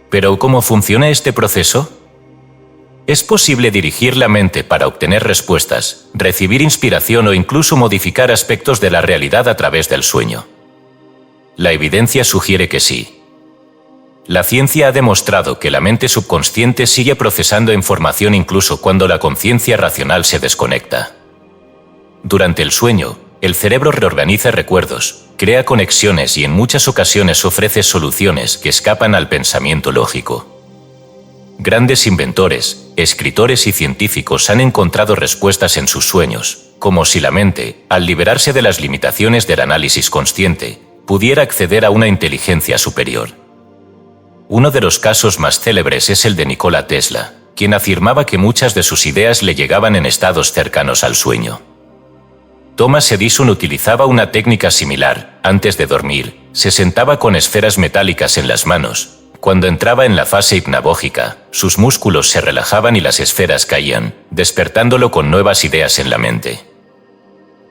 ¿Pero cómo funciona este proceso? ¿Es posible dirigir la mente para obtener respuestas, recibir inspiración o incluso modificar aspectos de la realidad a través del sueño? La evidencia sugiere que sí. La ciencia ha demostrado que la mente subconsciente sigue procesando información incluso cuando la conciencia racional se desconecta. Durante el sueño, el cerebro reorganiza recuerdos, crea conexiones y en muchas ocasiones ofrece soluciones que escapan al pensamiento lógico. Grandes inventores, escritores y científicos han encontrado respuestas en sus sueños, como si la mente, al liberarse de las limitaciones del análisis consciente, pudiera acceder a una inteligencia superior. Uno de los casos más célebres es el de Nikola Tesla, quien afirmaba que muchas de sus ideas le llegaban en estados cercanos al sueño. Thomas Edison utilizaba una técnica similar. Antes de dormir, se sentaba con esferas metálicas en las manos. Cuando entraba en la fase hipnagógica, sus músculos se relajaban y las esferas caían, despertándolo con nuevas ideas en la mente.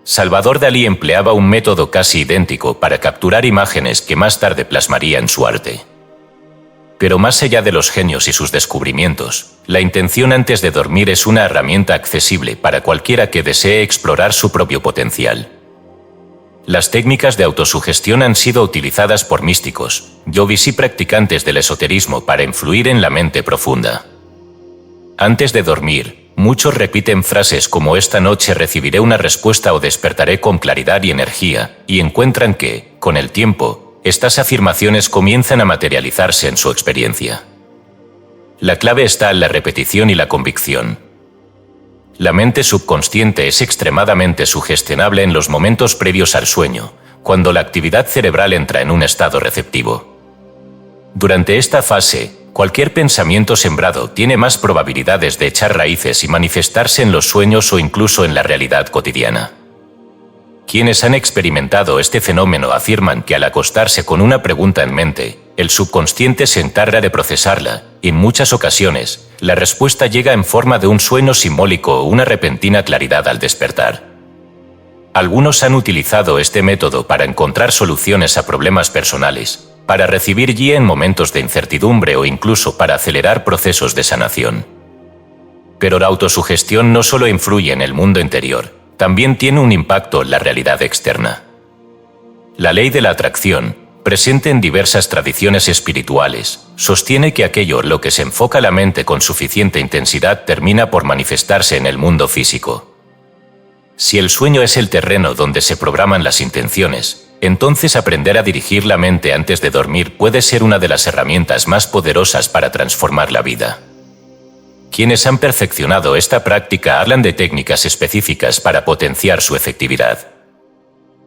Salvador Dalí empleaba un método casi idéntico para capturar imágenes que más tarde plasmaría en su arte. Pero más allá de los genios y sus descubrimientos, la intención antes de dormir es una herramienta accesible para cualquiera que desee explorar su propio potencial. Las técnicas de autosugestión han sido utilizadas por místicos, yogis y practicantes del esoterismo para influir en la mente profunda. Antes de dormir, muchos repiten frases como «esta noche recibiré una respuesta» o «despertaré con claridad y energía», y encuentran que, con el tiempo, estas afirmaciones comienzan a materializarse en su experiencia. La clave está en la repetición y la convicción. La mente subconsciente es extremadamente sugestionable en los momentos previos al sueño, cuando la actividad cerebral entra en un estado receptivo. Durante esta fase, cualquier pensamiento sembrado tiene más probabilidades de echar raíces y manifestarse en los sueños o incluso en la realidad cotidiana. Quienes han experimentado este fenómeno afirman que al acostarse con una pregunta en mente, el subconsciente se encarga de procesarla, y en muchas ocasiones, la respuesta llega en forma de un sueño simbólico o una repentina claridad al despertar. Algunos han utilizado este método para encontrar soluciones a problemas personales, para recibir guía en momentos de incertidumbre o incluso para acelerar procesos de sanación. Pero la autosugestión no solo influye en el mundo interior, también tiene un impacto en la realidad externa. La ley de la atracción, presente en diversas tradiciones espirituales, sostiene que aquello en lo que se enfoca la mente con suficiente intensidad termina por manifestarse en el mundo físico. Si el sueño es el terreno donde se programan las intenciones, entonces aprender a dirigir la mente antes de dormir puede ser una de las herramientas más poderosas para transformar la vida. Quienes han perfeccionado esta práctica hablan de técnicas específicas para potenciar su efectividad.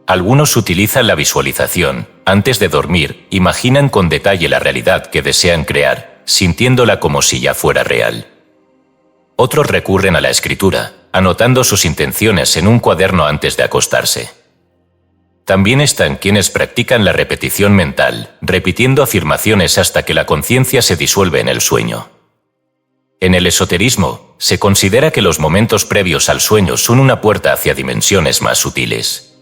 Algunos utilizan la visualización. Antes de dormir, imaginan con detalle la realidad que desean crear, sintiéndola como si ya fuera real. Otros recurren a la escritura, anotando sus intenciones en un cuaderno antes de acostarse. También están quienes practican la repetición mental, repitiendo afirmaciones hasta que la conciencia se disuelve en el sueño. En el esoterismo, se considera que los momentos previos al sueño son una puerta hacia dimensiones más sutiles.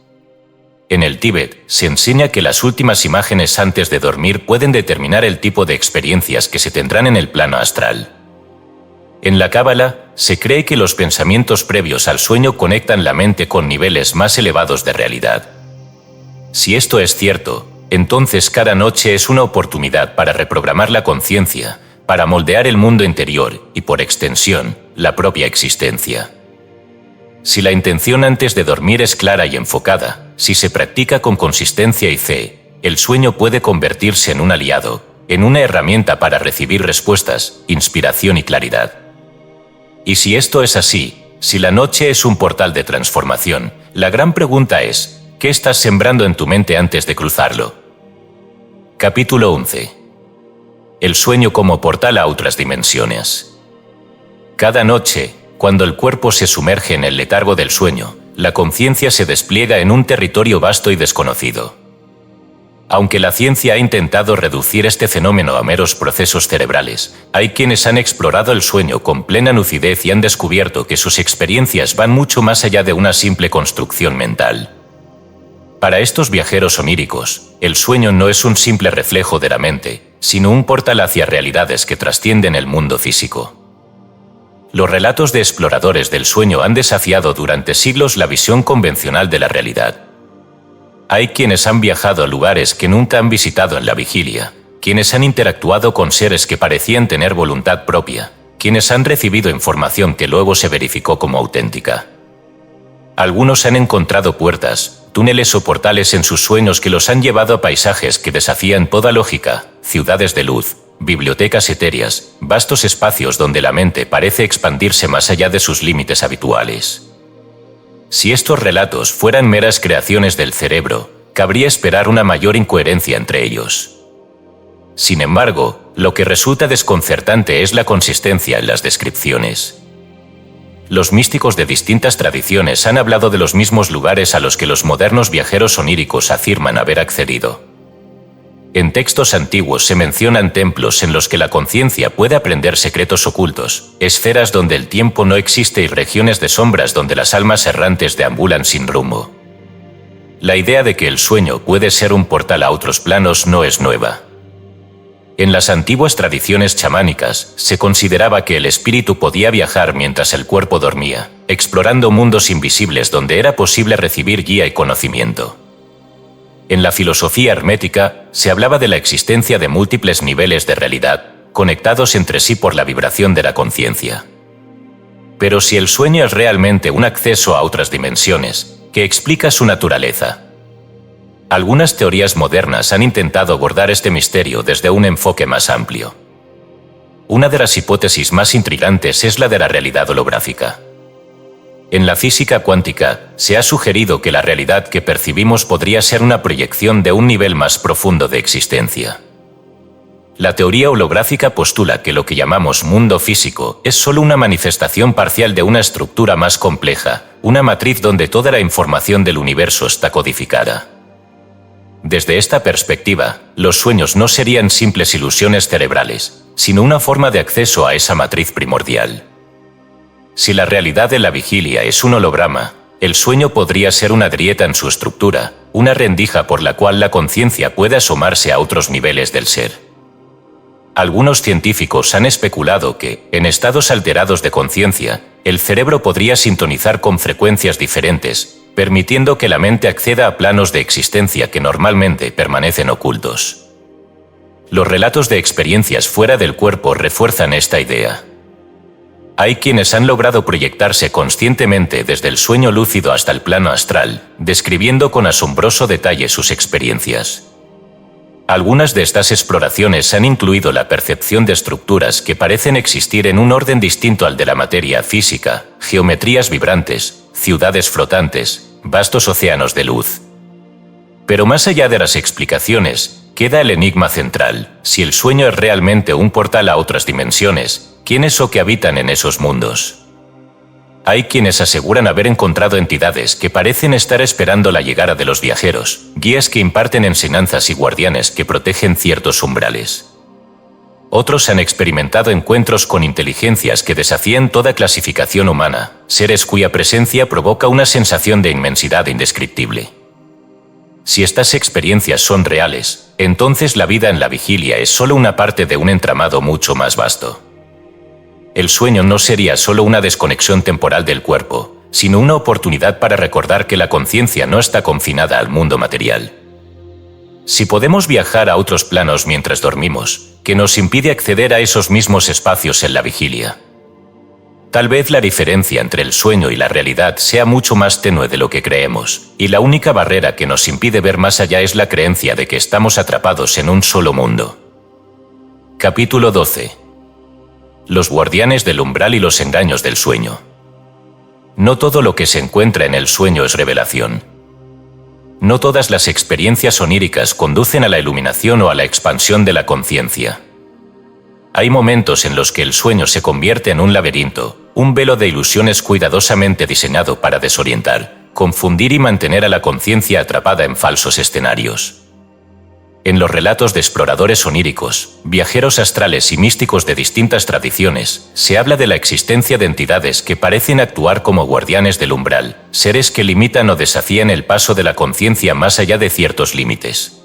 En el Tíbet, se enseña que las últimas imágenes antes de dormir pueden determinar el tipo de experiencias que se tendrán en el plano astral. En la Cábala, se cree que los pensamientos previos al sueño conectan la mente con niveles más elevados de realidad. Si esto es cierto, entonces cada noche es una oportunidad para reprogramar la conciencia, para moldear el mundo interior y, por extensión, la propia existencia. Si la intención antes de dormir es clara y enfocada, si se practica con consistencia y fe, el sueño puede convertirse en un aliado, en una herramienta para recibir respuestas, inspiración y claridad. Y si esto es así, si la noche es un portal de transformación, la gran pregunta es, ¿qué estás sembrando en tu mente antes de cruzarlo? Capítulo 11. El sueño como portal a otras dimensiones. Cada noche, cuando el cuerpo se sumerge en el letargo del sueño, la conciencia se despliega en un territorio vasto y desconocido. Aunque la ciencia ha intentado reducir este fenómeno a meros procesos cerebrales, hay quienes han explorado el sueño con plena lucidez y han descubierto que sus experiencias van mucho más allá de una simple construcción mental. Para estos viajeros oníricos, el sueño no es un simple reflejo de la mente, sino un portal hacia realidades que trascienden el mundo físico. Los relatos de exploradores del sueño han desafiado durante siglos la visión convencional de la realidad. Hay quienes han viajado a lugares que nunca han visitado en la vigilia, quienes han interactuado con seres que parecían tener voluntad propia, quienes han recibido información que luego se verificó como auténtica. Algunos han encontrado puertas, túneles o portales en sus sueños que los han llevado a paisajes que desafían toda lógica, ciudades de luz, bibliotecas etéreas, vastos espacios donde la mente parece expandirse más allá de sus límites habituales. Si estos relatos fueran meras creaciones del cerebro, cabría esperar una mayor incoherencia entre ellos. Sin embargo, lo que resulta desconcertante es la consistencia en las descripciones. Los místicos de distintas tradiciones han hablado de los mismos lugares a los que los modernos viajeros oníricos afirman haber accedido. En textos antiguos se mencionan templos en los que la conciencia puede aprender secretos ocultos, esferas donde el tiempo no existe y regiones de sombras donde las almas errantes deambulan sin rumbo. La idea de que el sueño puede ser un portal a otros planos no es nueva. En las antiguas tradiciones chamánicas, se consideraba que el espíritu podía viajar mientras el cuerpo dormía, explorando mundos invisibles donde era posible recibir guía y conocimiento. En la filosofía hermética, se hablaba de la existencia de múltiples niveles de realidad, conectados entre sí por la vibración de la conciencia. Pero si el sueño es realmente un acceso a otras dimensiones, ¿qué explica su naturaleza? Algunas teorías modernas han intentado abordar este misterio desde un enfoque más amplio. Una de las hipótesis más intrigantes es la de la realidad holográfica. En la física cuántica, se ha sugerido que la realidad que percibimos podría ser una proyección de un nivel más profundo de existencia. La teoría holográfica postula que lo que llamamos mundo físico es solo una manifestación parcial de una estructura más compleja, una matriz donde toda la información del universo está codificada. Desde esta perspectiva, los sueños no serían simples ilusiones cerebrales, sino una forma de acceso a esa matriz primordial. Si la realidad de la vigilia es un holograma, el sueño podría ser una grieta en su estructura, una rendija por la cual la conciencia puede asomarse a otros niveles del ser. Algunos científicos han especulado que, en estados alterados de conciencia, el cerebro podría sintonizar con frecuencias diferentes, permitiendo que la mente acceda a planos de existencia que normalmente permanecen ocultos. Los relatos de experiencias fuera del cuerpo refuerzan esta idea. Hay quienes han logrado proyectarse conscientemente desde el sueño lúcido hasta el plano astral, describiendo con asombroso detalle sus experiencias. Algunas de estas exploraciones han incluido la percepción de estructuras que parecen existir en un orden distinto al de la materia física, geometrías vibrantes, ciudades flotantes, vastos océanos de luz. Pero más allá de las explicaciones, queda el enigma central: si el sueño es realmente un portal a otras dimensiones, ¿quiénes o qué habitan en esos mundos? Hay quienes aseguran haber encontrado entidades que parecen estar esperando la llegada de los viajeros, guías que imparten enseñanzas y guardianes que protegen ciertos umbrales. Otros han experimentado encuentros con inteligencias que desafían toda clasificación humana, seres cuya presencia provoca una sensación de inmensidad indescriptible. Si estas experiencias son reales, entonces la vida en la vigilia es solo una parte de un entramado mucho más vasto. El sueño no sería solo una desconexión temporal del cuerpo, sino una oportunidad para recordar que la conciencia no está confinada al mundo material. Si podemos viajar a otros planos mientras dormimos, ¿qué nos impide acceder a esos mismos espacios en la vigilia? Tal vez la diferencia entre el sueño y la realidad sea mucho más tenue de lo que creemos, y la única barrera que nos impide ver más allá es la creencia de que estamos atrapados en un solo mundo. Capítulo 12. Los guardianes del umbral y los engaños del sueño. No todo lo que se encuentra en el sueño es revelación. No todas las experiencias oníricas conducen a la iluminación o a la expansión de la conciencia. Hay momentos en los que el sueño se convierte en un laberinto, un velo de ilusiones cuidadosamente diseñado para desorientar, confundir y mantener a la conciencia atrapada en falsos escenarios. En los relatos de exploradores oníricos, viajeros astrales y místicos de distintas tradiciones, se habla de la existencia de entidades que parecen actuar como guardianes del umbral, seres que limitan o desafían el paso de la conciencia más allá de ciertos límites.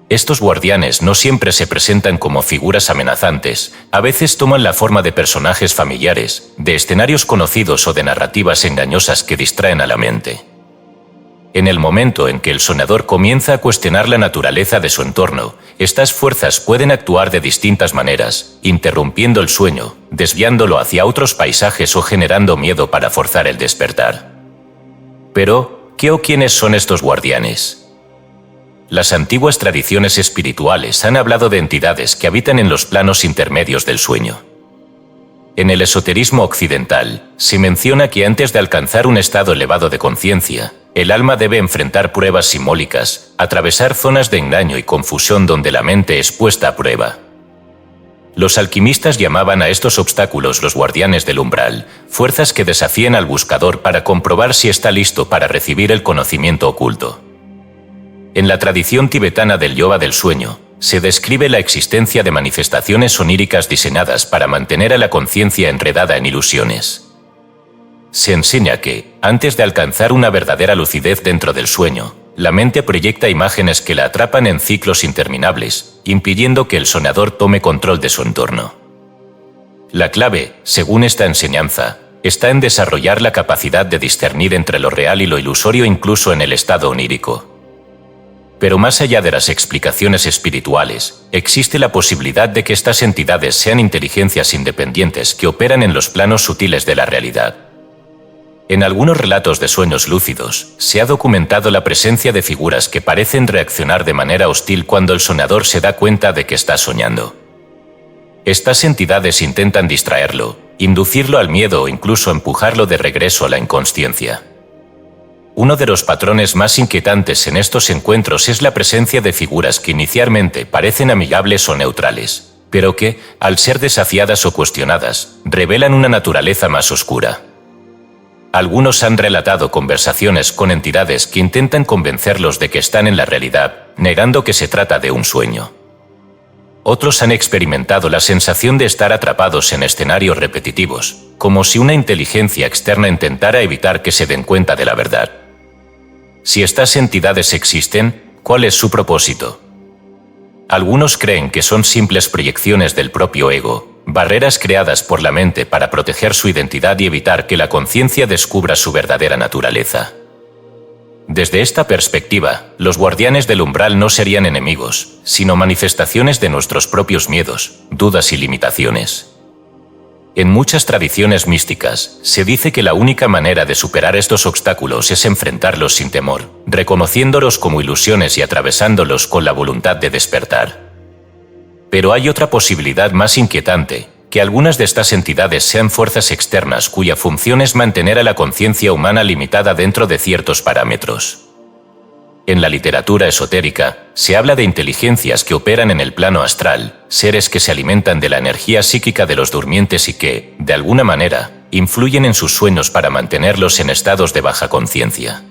Estos guardianes no siempre se presentan como figuras amenazantes, a veces toman la forma de personajes familiares, de escenarios conocidos o de narrativas engañosas que distraen a la mente. En el momento en que el soñador comienza a cuestionar la naturaleza de su entorno, estas fuerzas pueden actuar de distintas maneras, interrumpiendo el sueño, desviándolo hacia otros paisajes o generando miedo para forzar el despertar. Pero, ¿qué o quiénes son estos guardianes? Las antiguas tradiciones espirituales han hablado de entidades que habitan en los planos intermedios del sueño. En el esoterismo occidental, se menciona que antes de alcanzar un estado elevado de conciencia, el alma debe enfrentar pruebas simbólicas, atravesar zonas de engaño y confusión donde la mente es puesta a prueba. Los alquimistas llamaban a estos obstáculos los guardianes del umbral, fuerzas que desafían al buscador para comprobar si está listo para recibir el conocimiento oculto. En la tradición tibetana del yoga del sueño, se describe la existencia de manifestaciones oníricas diseñadas para mantener a la conciencia enredada en ilusiones. Se enseña que, antes de alcanzar una verdadera lucidez dentro del sueño, la mente proyecta imágenes que la atrapan en ciclos interminables, impidiendo que el soñador tome control de su entorno. La clave, según esta enseñanza, está en desarrollar la capacidad de discernir entre lo real y lo ilusorio incluso en el estado onírico. Pero más allá de las explicaciones espirituales, existe la posibilidad de que estas entidades sean inteligencias independientes que operan en los planos sutiles de la realidad. En algunos relatos de sueños lúcidos, se ha documentado la presencia de figuras que parecen reaccionar de manera hostil cuando el soñador se da cuenta de que está soñando. Estas entidades intentan distraerlo, inducirlo al miedo o incluso empujarlo de regreso a la inconsciencia. Uno de los patrones más inquietantes en estos encuentros es la presencia de figuras que inicialmente parecen amigables o neutrales, pero que, al ser desafiadas o cuestionadas, revelan una naturaleza más oscura. Algunos han relatado conversaciones con entidades que intentan convencerlos de que están en la realidad, negando que se trata de un sueño. Otros han experimentado la sensación de estar atrapados en escenarios repetitivos, como si una inteligencia externa intentara evitar que se den cuenta de la verdad. Si estas entidades existen, ¿cuál es su propósito? Algunos creen que son simples proyecciones del propio ego, barreras creadas por la mente para proteger su identidad y evitar que la conciencia descubra su verdadera naturaleza. Desde esta perspectiva, los guardianes del umbral no serían enemigos, sino manifestaciones de nuestros propios miedos, dudas y limitaciones. En muchas tradiciones místicas, se dice que la única manera de superar estos obstáculos es enfrentarlos sin temor, reconociéndolos como ilusiones y atravesándolos con la voluntad de despertar. Pero hay otra posibilidad más inquietante, que algunas de estas entidades sean fuerzas externas cuya función es mantener a la conciencia humana limitada dentro de ciertos parámetros. En la literatura esotérica, se habla de inteligencias que operan en el plano astral, seres que se alimentan de la energía psíquica de los durmientes y que, de alguna manera, influyen en sus sueños para mantenerlos en estados de baja conciencia.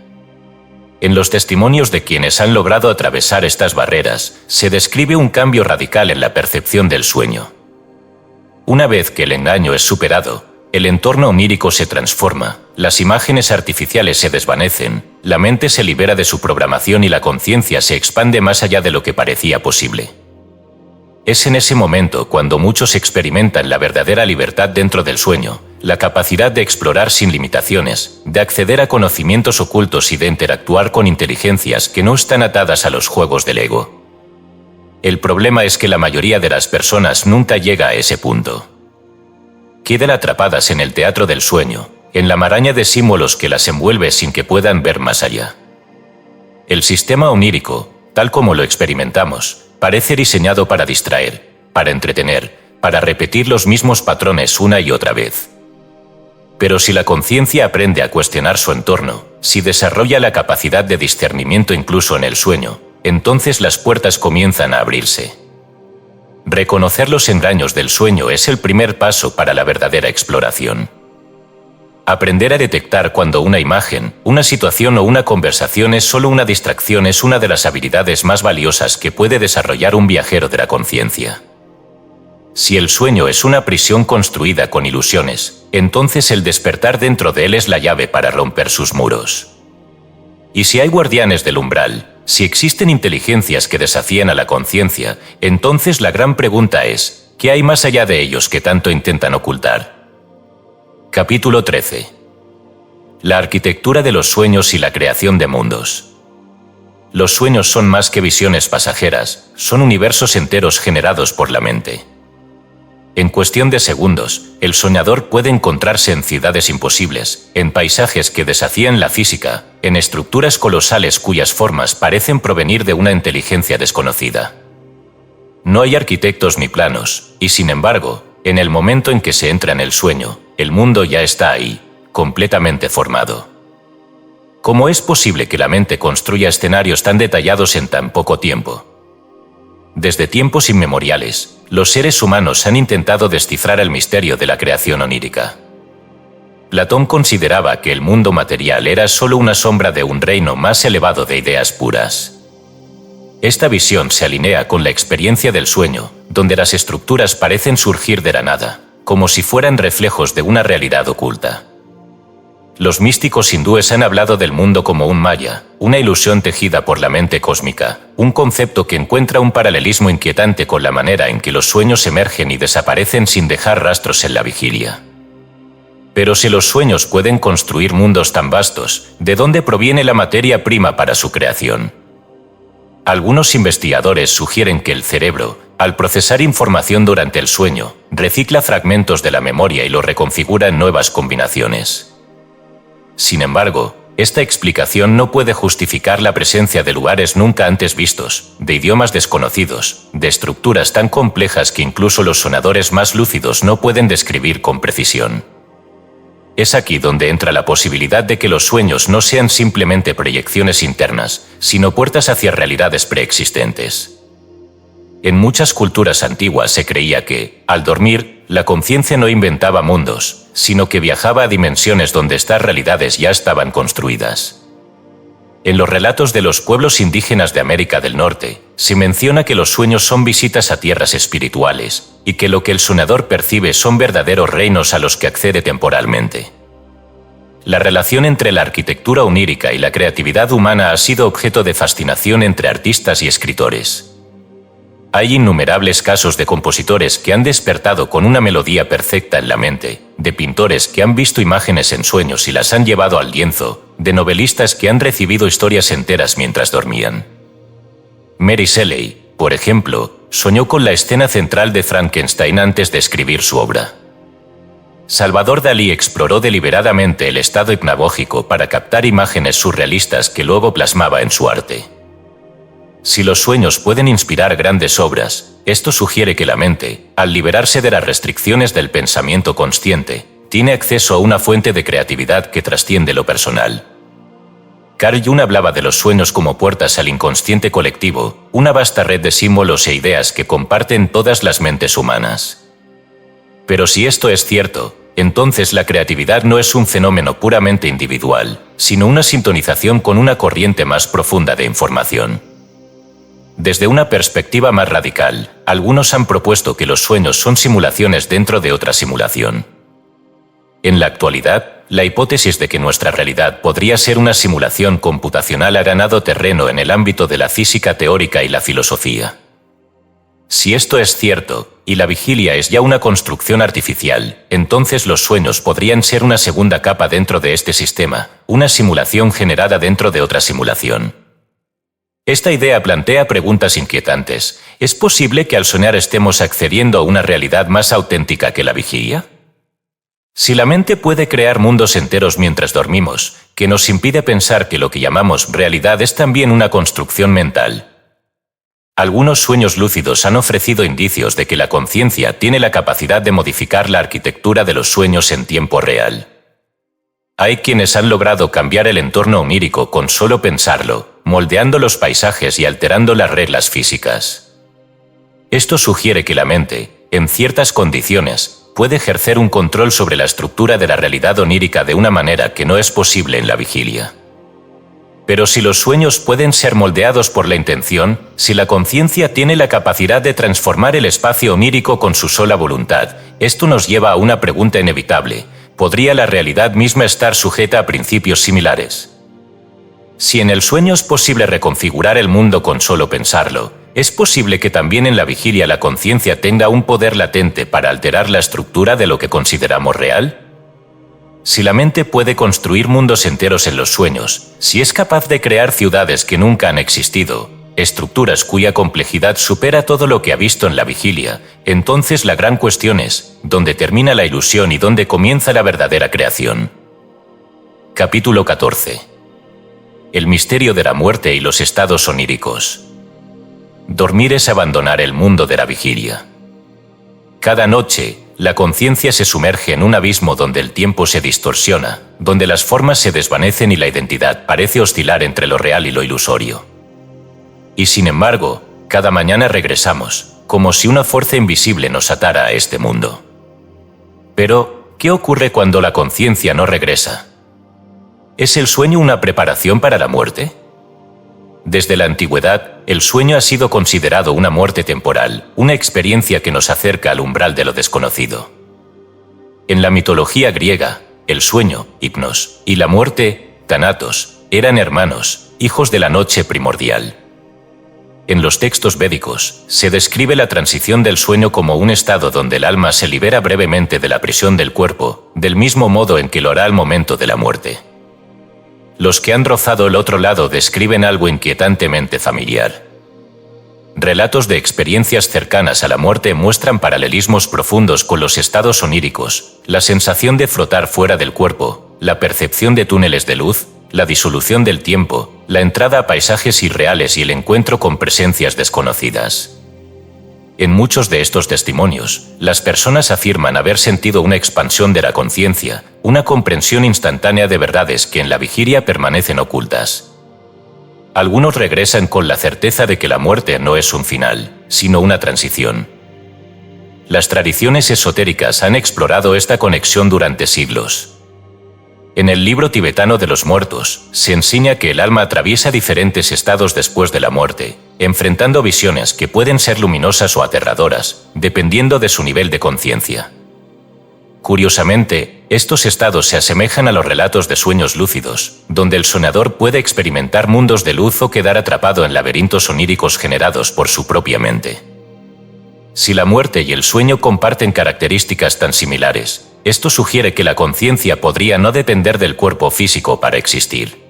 En los testimonios de quienes han logrado atravesar estas barreras, se describe un cambio radical en la percepción del sueño. Una vez que el engaño es superado, el entorno onírico se transforma, las imágenes artificiales se desvanecen, la mente se libera de su programación y la conciencia se expande más allá de lo que parecía posible. Es en ese momento cuando muchos experimentan la verdadera libertad dentro del sueño, la capacidad de explorar sin limitaciones, de acceder a conocimientos ocultos y de interactuar con inteligencias que no están atadas a los juegos del ego. El problema es que la mayoría de las personas nunca llega a ese punto. Quedan atrapadas en el teatro del sueño, en la maraña de símbolos que las envuelve sin que puedan ver más allá. El sistema onírico, tal como lo experimentamos, parece diseñado para distraer, para entretener, para repetir los mismos patrones una y otra vez. Pero si la conciencia aprende a cuestionar su entorno, si desarrolla la capacidad de discernimiento incluso en el sueño, entonces las puertas comienzan a abrirse. Reconocer los engaños del sueño es el primer paso para la verdadera exploración. Aprender a detectar cuando una imagen, una situación o una conversación es solo una distracción es una de las habilidades más valiosas que puede desarrollar un viajero de la conciencia. Si el sueño es una prisión construida con ilusiones, entonces el despertar dentro de él es la llave para romper sus muros. Y si hay guardianes del umbral, si existen inteligencias que desafían a la conciencia, entonces la gran pregunta es, ¿qué hay más allá de ellos que tanto intentan ocultar? Capítulo 13. La arquitectura de los sueños y la creación de mundos. Los sueños son más que visiones pasajeras, son universos enteros generados por la mente. En cuestión de segundos, el soñador puede encontrarse en ciudades imposibles, en paisajes que desafían la física, en estructuras colosales cuyas formas parecen provenir de una inteligencia desconocida. No hay arquitectos ni planos, y sin embargo, en el momento en que se entra en el sueño, el mundo ya está ahí, completamente formado. ¿Cómo es posible que la mente construya escenarios tan detallados en tan poco tiempo? Desde tiempos inmemoriales, los seres humanos han intentado descifrar el misterio de la creación onírica. Platón consideraba que el mundo material era solo una sombra de un reino más elevado de ideas puras. Esta visión se alinea con la experiencia del sueño, donde las estructuras parecen surgir de la nada, como si fueran reflejos de una realidad oculta. Los místicos hindúes han hablado del mundo como un maya, una ilusión tejida por la mente cósmica, un concepto que encuentra un paralelismo inquietante con la manera en que los sueños emergen y desaparecen sin dejar rastros en la vigilia. Pero si los sueños pueden construir mundos tan vastos, ¿de dónde proviene la materia prima para su creación? Algunos investigadores sugieren que el cerebro, al procesar información durante el sueño, recicla fragmentos de la memoria y los reconfigura en nuevas combinaciones. Sin embargo, esta explicación no puede justificar la presencia de lugares nunca antes vistos, de idiomas desconocidos, de estructuras tan complejas que incluso los sonadores más lúcidos no pueden describir con precisión. Es aquí donde entra la posibilidad de que los sueños no sean simplemente proyecciones internas, sino puertas hacia realidades preexistentes. En muchas culturas antiguas se creía que, al dormir, la conciencia no inventaba mundos, sino que viajaba a dimensiones donde estas realidades ya estaban construidas. En los relatos de los pueblos indígenas de América del Norte, se menciona que los sueños son visitas a tierras espirituales, y que lo que el soñador percibe son verdaderos reinos a los que accede temporalmente. La relación entre la arquitectura onírica y la creatividad humana ha sido objeto de fascinación entre artistas y escritores. Hay innumerables casos de compositores que han despertado con una melodía perfecta en la mente, de pintores que han visto imágenes en sueños y las han llevado al lienzo, de novelistas que han recibido historias enteras mientras dormían. Mary Shelley, por ejemplo, soñó con la escena central de Frankenstein antes de escribir su obra. Salvador Dalí exploró deliberadamente el estado hipnagógico para captar imágenes surrealistas que luego plasmaba en su arte. Si los sueños pueden inspirar grandes obras, esto sugiere que la mente, al liberarse de las restricciones del pensamiento consciente, tiene acceso a una fuente de creatividad que trasciende lo personal. Carl Jung hablaba de los sueños como puertas al inconsciente colectivo, una vasta red de símbolos e ideas que comparten todas las mentes humanas. Pero si esto es cierto, entonces la creatividad no es un fenómeno puramente individual, sino una sintonización con una corriente más profunda de información. Desde una perspectiva más radical, algunos han propuesto que los sueños son simulaciones dentro de otra simulación. En la actualidad, la hipótesis de que nuestra realidad podría ser una simulación computacional ha ganado terreno en el ámbito de la física teórica y la filosofía. Si esto es cierto, y la vigilia es ya una construcción artificial, entonces los sueños podrían ser una segunda capa dentro de este sistema, una simulación generada dentro de otra simulación. Esta idea plantea preguntas inquietantes. ¿Es posible que al soñar estemos accediendo a una realidad más auténtica que la vigilia? Si la mente puede crear mundos enteros mientras dormimos, ¿qué nos impide pensar que lo que llamamos realidad es también una construcción mental? Algunos sueños lúcidos han ofrecido indicios de que la conciencia tiene la capacidad de modificar la arquitectura de los sueños en tiempo real. Hay quienes han logrado cambiar el entorno onírico con solo pensarlo, moldeando los paisajes y alterando las reglas físicas. Esto sugiere que la mente, en ciertas condiciones, puede ejercer un control sobre la estructura de la realidad onírica de una manera que no es posible en la vigilia. Pero si los sueños pueden ser moldeados por la intención, si la conciencia tiene la capacidad de transformar el espacio onírico con su sola voluntad, esto nos lleva a una pregunta inevitable: ¿podría la realidad misma estar sujeta a principios similares? Si en el sueño es posible reconfigurar el mundo con solo pensarlo, ¿es posible que también en la vigilia la conciencia tenga un poder latente para alterar la estructura de lo que consideramos real? Si la mente puede construir mundos enteros en los sueños, si es capaz de crear ciudades que nunca han existido, estructuras cuya complejidad supera todo lo que ha visto en la vigilia, entonces la gran cuestión es, ¿dónde termina la ilusión y dónde comienza la verdadera creación? Capítulo 14. El misterio de la muerte y los estados oníricos. Dormir es abandonar el mundo de la vigilia. Cada noche, la conciencia se sumerge en un abismo donde el tiempo se distorsiona, donde las formas se desvanecen y la identidad parece oscilar entre lo real y lo ilusorio. Y sin embargo, cada mañana regresamos, como si una fuerza invisible nos atara a este mundo. Pero, ¿qué ocurre cuando la conciencia no regresa? ¿Es el sueño una preparación para la muerte? Desde la antigüedad, el sueño ha sido considerado una muerte temporal, una experiencia que nos acerca al umbral de lo desconocido. En la mitología griega, el sueño, hipnos, y la muerte, thanatos, eran hermanos, hijos de la noche primordial. En los textos védicos, se describe la transición del sueño como un estado donde el alma se libera brevemente de la prisión del cuerpo, del mismo modo en que lo hará al momento de la muerte. Los que han rozado el otro lado describen algo inquietantemente familiar. Relatos de experiencias cercanas a la muerte muestran paralelismos profundos con los estados oníricos, la sensación de flotar fuera del cuerpo, la percepción de túneles de luz, la disolución del tiempo, la entrada a paisajes irreales y el encuentro con presencias desconocidas. En muchos de estos testimonios, las personas afirman haber sentido una expansión de la conciencia, una comprensión instantánea de verdades que en la vigilia permanecen ocultas. Algunos regresan con la certeza de que la muerte no es un final, sino una transición. Las tradiciones esotéricas han explorado esta conexión durante siglos. En el libro tibetano de los muertos, se enseña que el alma atraviesa diferentes estados después de la muerte, enfrentando visiones que pueden ser luminosas o aterradoras, dependiendo de su nivel de conciencia. Curiosamente, estos estados se asemejan a los relatos de sueños lúcidos, donde el soñador puede experimentar mundos de luz o quedar atrapado en laberintos oníricos generados por su propia mente. Si la muerte y el sueño comparten características tan similares, esto sugiere que la conciencia podría no depender del cuerpo físico para existir.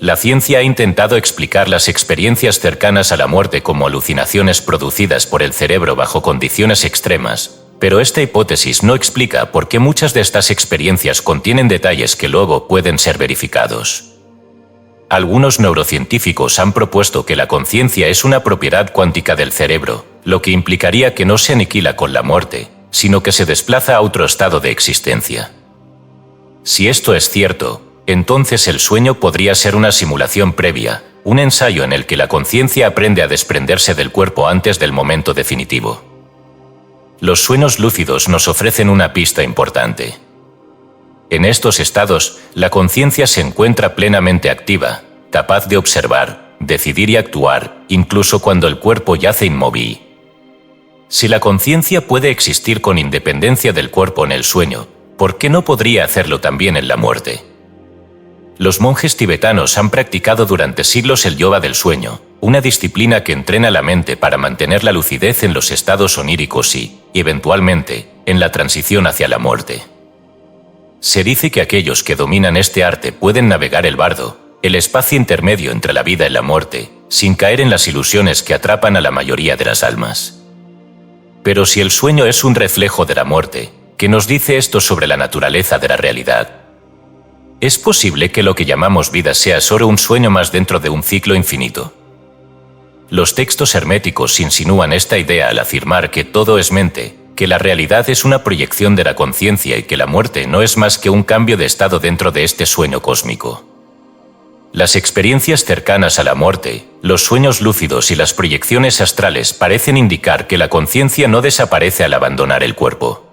La ciencia ha intentado explicar las experiencias cercanas a la muerte como alucinaciones producidas por el cerebro bajo condiciones extremas, pero esta hipótesis no explica por qué muchas de estas experiencias contienen detalles que luego pueden ser verificados. Algunos neurocientíficos han propuesto que la conciencia es una propiedad cuántica del cerebro, lo que implicaría que no se aniquila con la muerte, sino que se desplaza a otro estado de existencia. Si esto es cierto, entonces el sueño podría ser una simulación previa, un ensayo en el que la conciencia aprende a desprenderse del cuerpo antes del momento definitivo. Los sueños lúcidos nos ofrecen una pista importante. En estos estados, la conciencia se encuentra plenamente activa, capaz de observar, decidir y actuar, incluso cuando el cuerpo yace inmóvil. Si la conciencia puede existir con independencia del cuerpo en el sueño, ¿por qué no podría hacerlo también en la muerte? Los monjes tibetanos han practicado durante siglos el yoga del sueño, una disciplina que entrena la mente para mantener la lucidez en los estados oníricos y, eventualmente, en la transición hacia la muerte. Se dice que aquellos que dominan este arte pueden navegar el bardo, el espacio intermedio entre la vida y la muerte, sin caer en las ilusiones que atrapan a la mayoría de las almas. Pero si el sueño es un reflejo de la muerte, ¿qué nos dice esto sobre la naturaleza de la realidad? ¿Es posible que lo que llamamos vida sea solo un sueño más dentro de un ciclo infinito? Los textos herméticos insinúan esta idea al afirmar que todo es mente, que la realidad es una proyección de la conciencia y que la muerte no es más que un cambio de estado dentro de este sueño cósmico. Las experiencias cercanas a la muerte, los sueños lúcidos y las proyecciones astrales parecen indicar que la conciencia no desaparece al abandonar el cuerpo.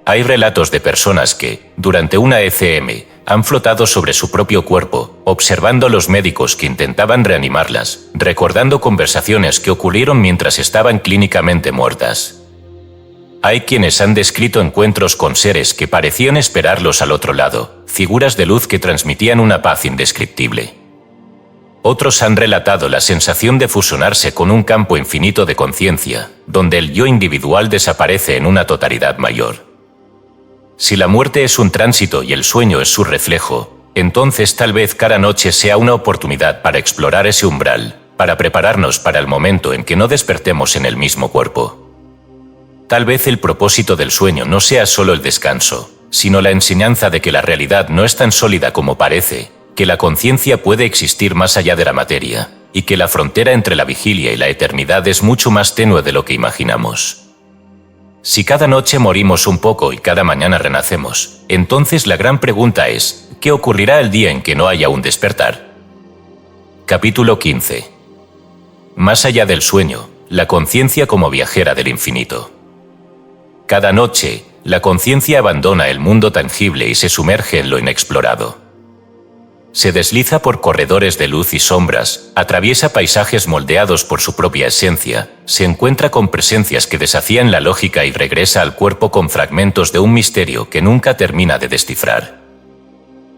Hay relatos de personas que, durante una ECM, han flotado sobre su propio cuerpo, observando a los médicos que intentaban reanimarlas, recordando conversaciones que ocurrieron mientras estaban clínicamente muertas. Hay quienes han descrito encuentros con seres que parecían esperarlos al otro lado, figuras de luz que transmitían una paz indescriptible. Otros han relatado la sensación de fusionarse con un campo infinito de conciencia, donde el yo individual desaparece en una totalidad mayor. Si la muerte es un tránsito y el sueño es su reflejo, entonces tal vez cada noche sea una oportunidad para explorar ese umbral, para prepararnos para el momento en que no despertemos en el mismo cuerpo. Tal vez el propósito del sueño no sea solo el descanso, sino la enseñanza de que la realidad no es tan sólida como parece, que la conciencia puede existir más allá de la materia, y que la frontera entre la vigilia y la eternidad es mucho más tenue de lo que imaginamos. Si cada noche morimos un poco y cada mañana renacemos, entonces la gran pregunta es, ¿qué ocurrirá el día en que no haya un despertar? Capítulo 15. Más allá del sueño, la conciencia como viajera del infinito. Cada noche, la conciencia abandona el mundo tangible y se sumerge en lo inexplorado. Se desliza por corredores de luz y sombras, atraviesa paisajes moldeados por su propia esencia, se encuentra con presencias que desafían la lógica y regresa al cuerpo con fragmentos de un misterio que nunca termina de descifrar.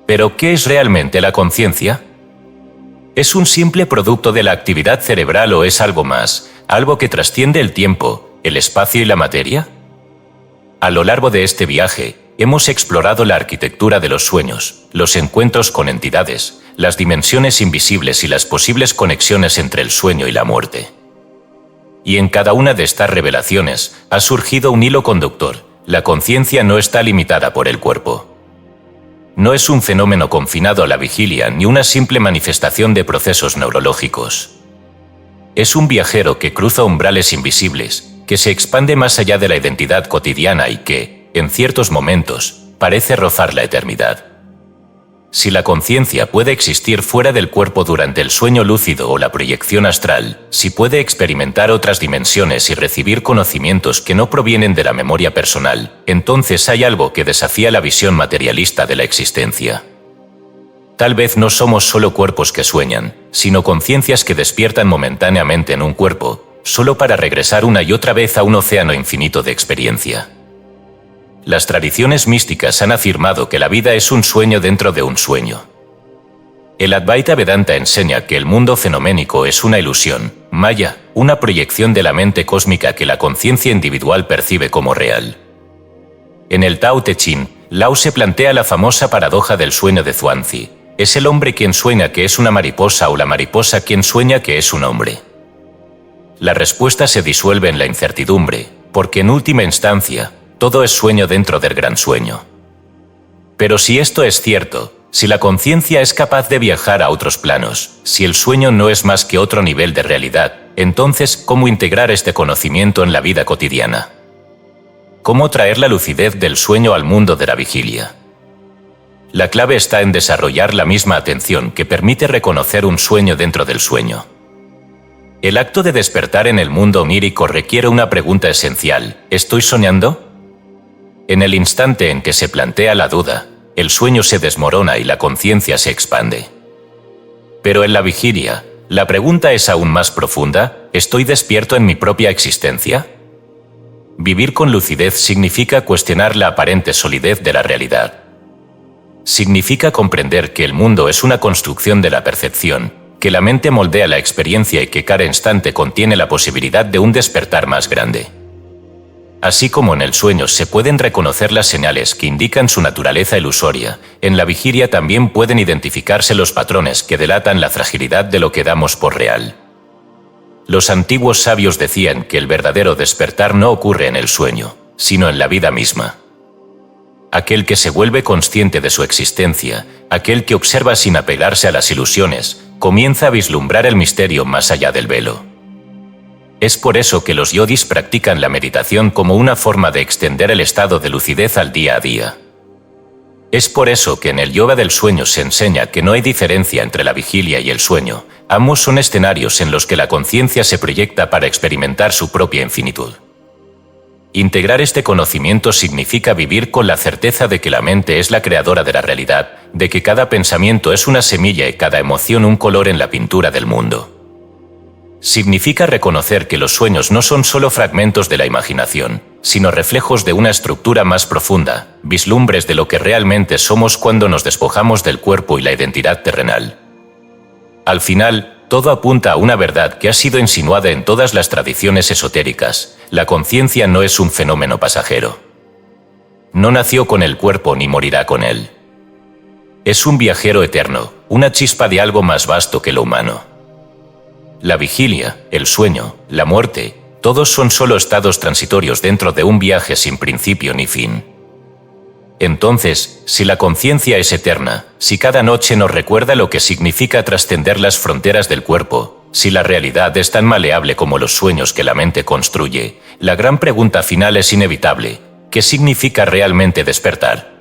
¿Pero qué es realmente la conciencia? ¿Es un simple producto de la actividad cerebral o es algo más, algo que trasciende el tiempo, el espacio y la materia? A lo largo de este viaje, hemos explorado la arquitectura de los sueños, los encuentros con entidades, las dimensiones invisibles y las posibles conexiones entre el sueño y la muerte. Y en cada una de estas revelaciones ha surgido un hilo conductor: la conciencia no está limitada por el cuerpo. No es un fenómeno confinado a la vigilia ni una simple manifestación de procesos neurológicos. Es un viajero que cruza umbrales invisibles, que se expande más allá de la identidad cotidiana y que, en ciertos momentos, parece rozar la eternidad. Si la conciencia puede existir fuera del cuerpo durante el sueño lúcido o la proyección astral, si puede experimentar otras dimensiones y recibir conocimientos que no provienen de la memoria personal, entonces hay algo que desafía la visión materialista de la existencia. Tal vez no somos solo cuerpos que sueñan, sino conciencias que despiertan momentáneamente en un cuerpo, solo para regresar una y otra vez a un océano infinito de experiencia. Las tradiciones místicas han afirmado que la vida es un sueño dentro de un sueño. El Advaita Vedanta enseña que el mundo fenoménico es una ilusión, maya, una proyección de la mente cósmica que la conciencia individual percibe como real. En el Tao Te Ching, Lao se plantea la famosa paradoja del sueño de Zhuangzi: ¿es el hombre quien sueña que es una mariposa o la mariposa quien sueña que es un hombre? La respuesta se disuelve en la incertidumbre, porque en última instancia, todo es sueño dentro del gran sueño. Pero si esto es cierto, si la conciencia es capaz de viajar a otros planos, si el sueño no es más que otro nivel de realidad, entonces, ¿cómo integrar este conocimiento en la vida cotidiana? ¿Cómo traer la lucidez del sueño al mundo de la vigilia? La clave está en desarrollar la misma atención que permite reconocer un sueño dentro del sueño. El acto de despertar en el mundo onírico requiere una pregunta esencial: ¿estoy soñando? En el instante en que se plantea la duda, el sueño se desmorona y la conciencia se expande. Pero en la vigilia, la pregunta es aún más profunda: ¿estoy despierto en mi propia existencia? Vivir con lucidez significa cuestionar la aparente solidez de la realidad. Significa comprender que el mundo es una construcción de la percepción, que la mente moldea la experiencia y que cada instante contiene la posibilidad de un despertar más grande. Así como en el sueño se pueden reconocer las señales que indican su naturaleza ilusoria, en la vigilia también pueden identificarse los patrones que delatan la fragilidad de lo que damos por real. Los antiguos sabios decían que el verdadero despertar no ocurre en el sueño, sino en la vida misma. Aquel que se vuelve consciente de su existencia, aquel que observa sin apegarse a las ilusiones, comienza a vislumbrar el misterio más allá del velo. Es por eso que los yogis practican la meditación como una forma de extender el estado de lucidez al día a día. Es por eso que en el yoga del sueño se enseña que no hay diferencia entre la vigilia y el sueño. Ambos son escenarios en los que la conciencia se proyecta para experimentar su propia infinitud. Integrar este conocimiento significa vivir con la certeza de que la mente es la creadora de la realidad, de que cada pensamiento es una semilla y cada emoción un color en la pintura del mundo. Significa reconocer que los sueños no son solo fragmentos de la imaginación, sino reflejos de una estructura más profunda, vislumbres de lo que realmente somos cuando nos despojamos del cuerpo y la identidad terrenal. Al final, todo apunta a una verdad que ha sido insinuada en todas las tradiciones esotéricas: la conciencia no es un fenómeno pasajero. No nació con el cuerpo ni morirá con él. Es un viajero eterno, una chispa de algo más vasto que lo humano. La vigilia, el sueño, la muerte, todos son solo estados transitorios dentro de un viaje sin principio ni fin. Entonces, si la conciencia es eterna, si cada noche nos recuerda lo que significa trascender las fronteras del cuerpo, si la realidad es tan maleable como los sueños que la mente construye, la gran pregunta final es inevitable: ¿qué significa realmente despertar?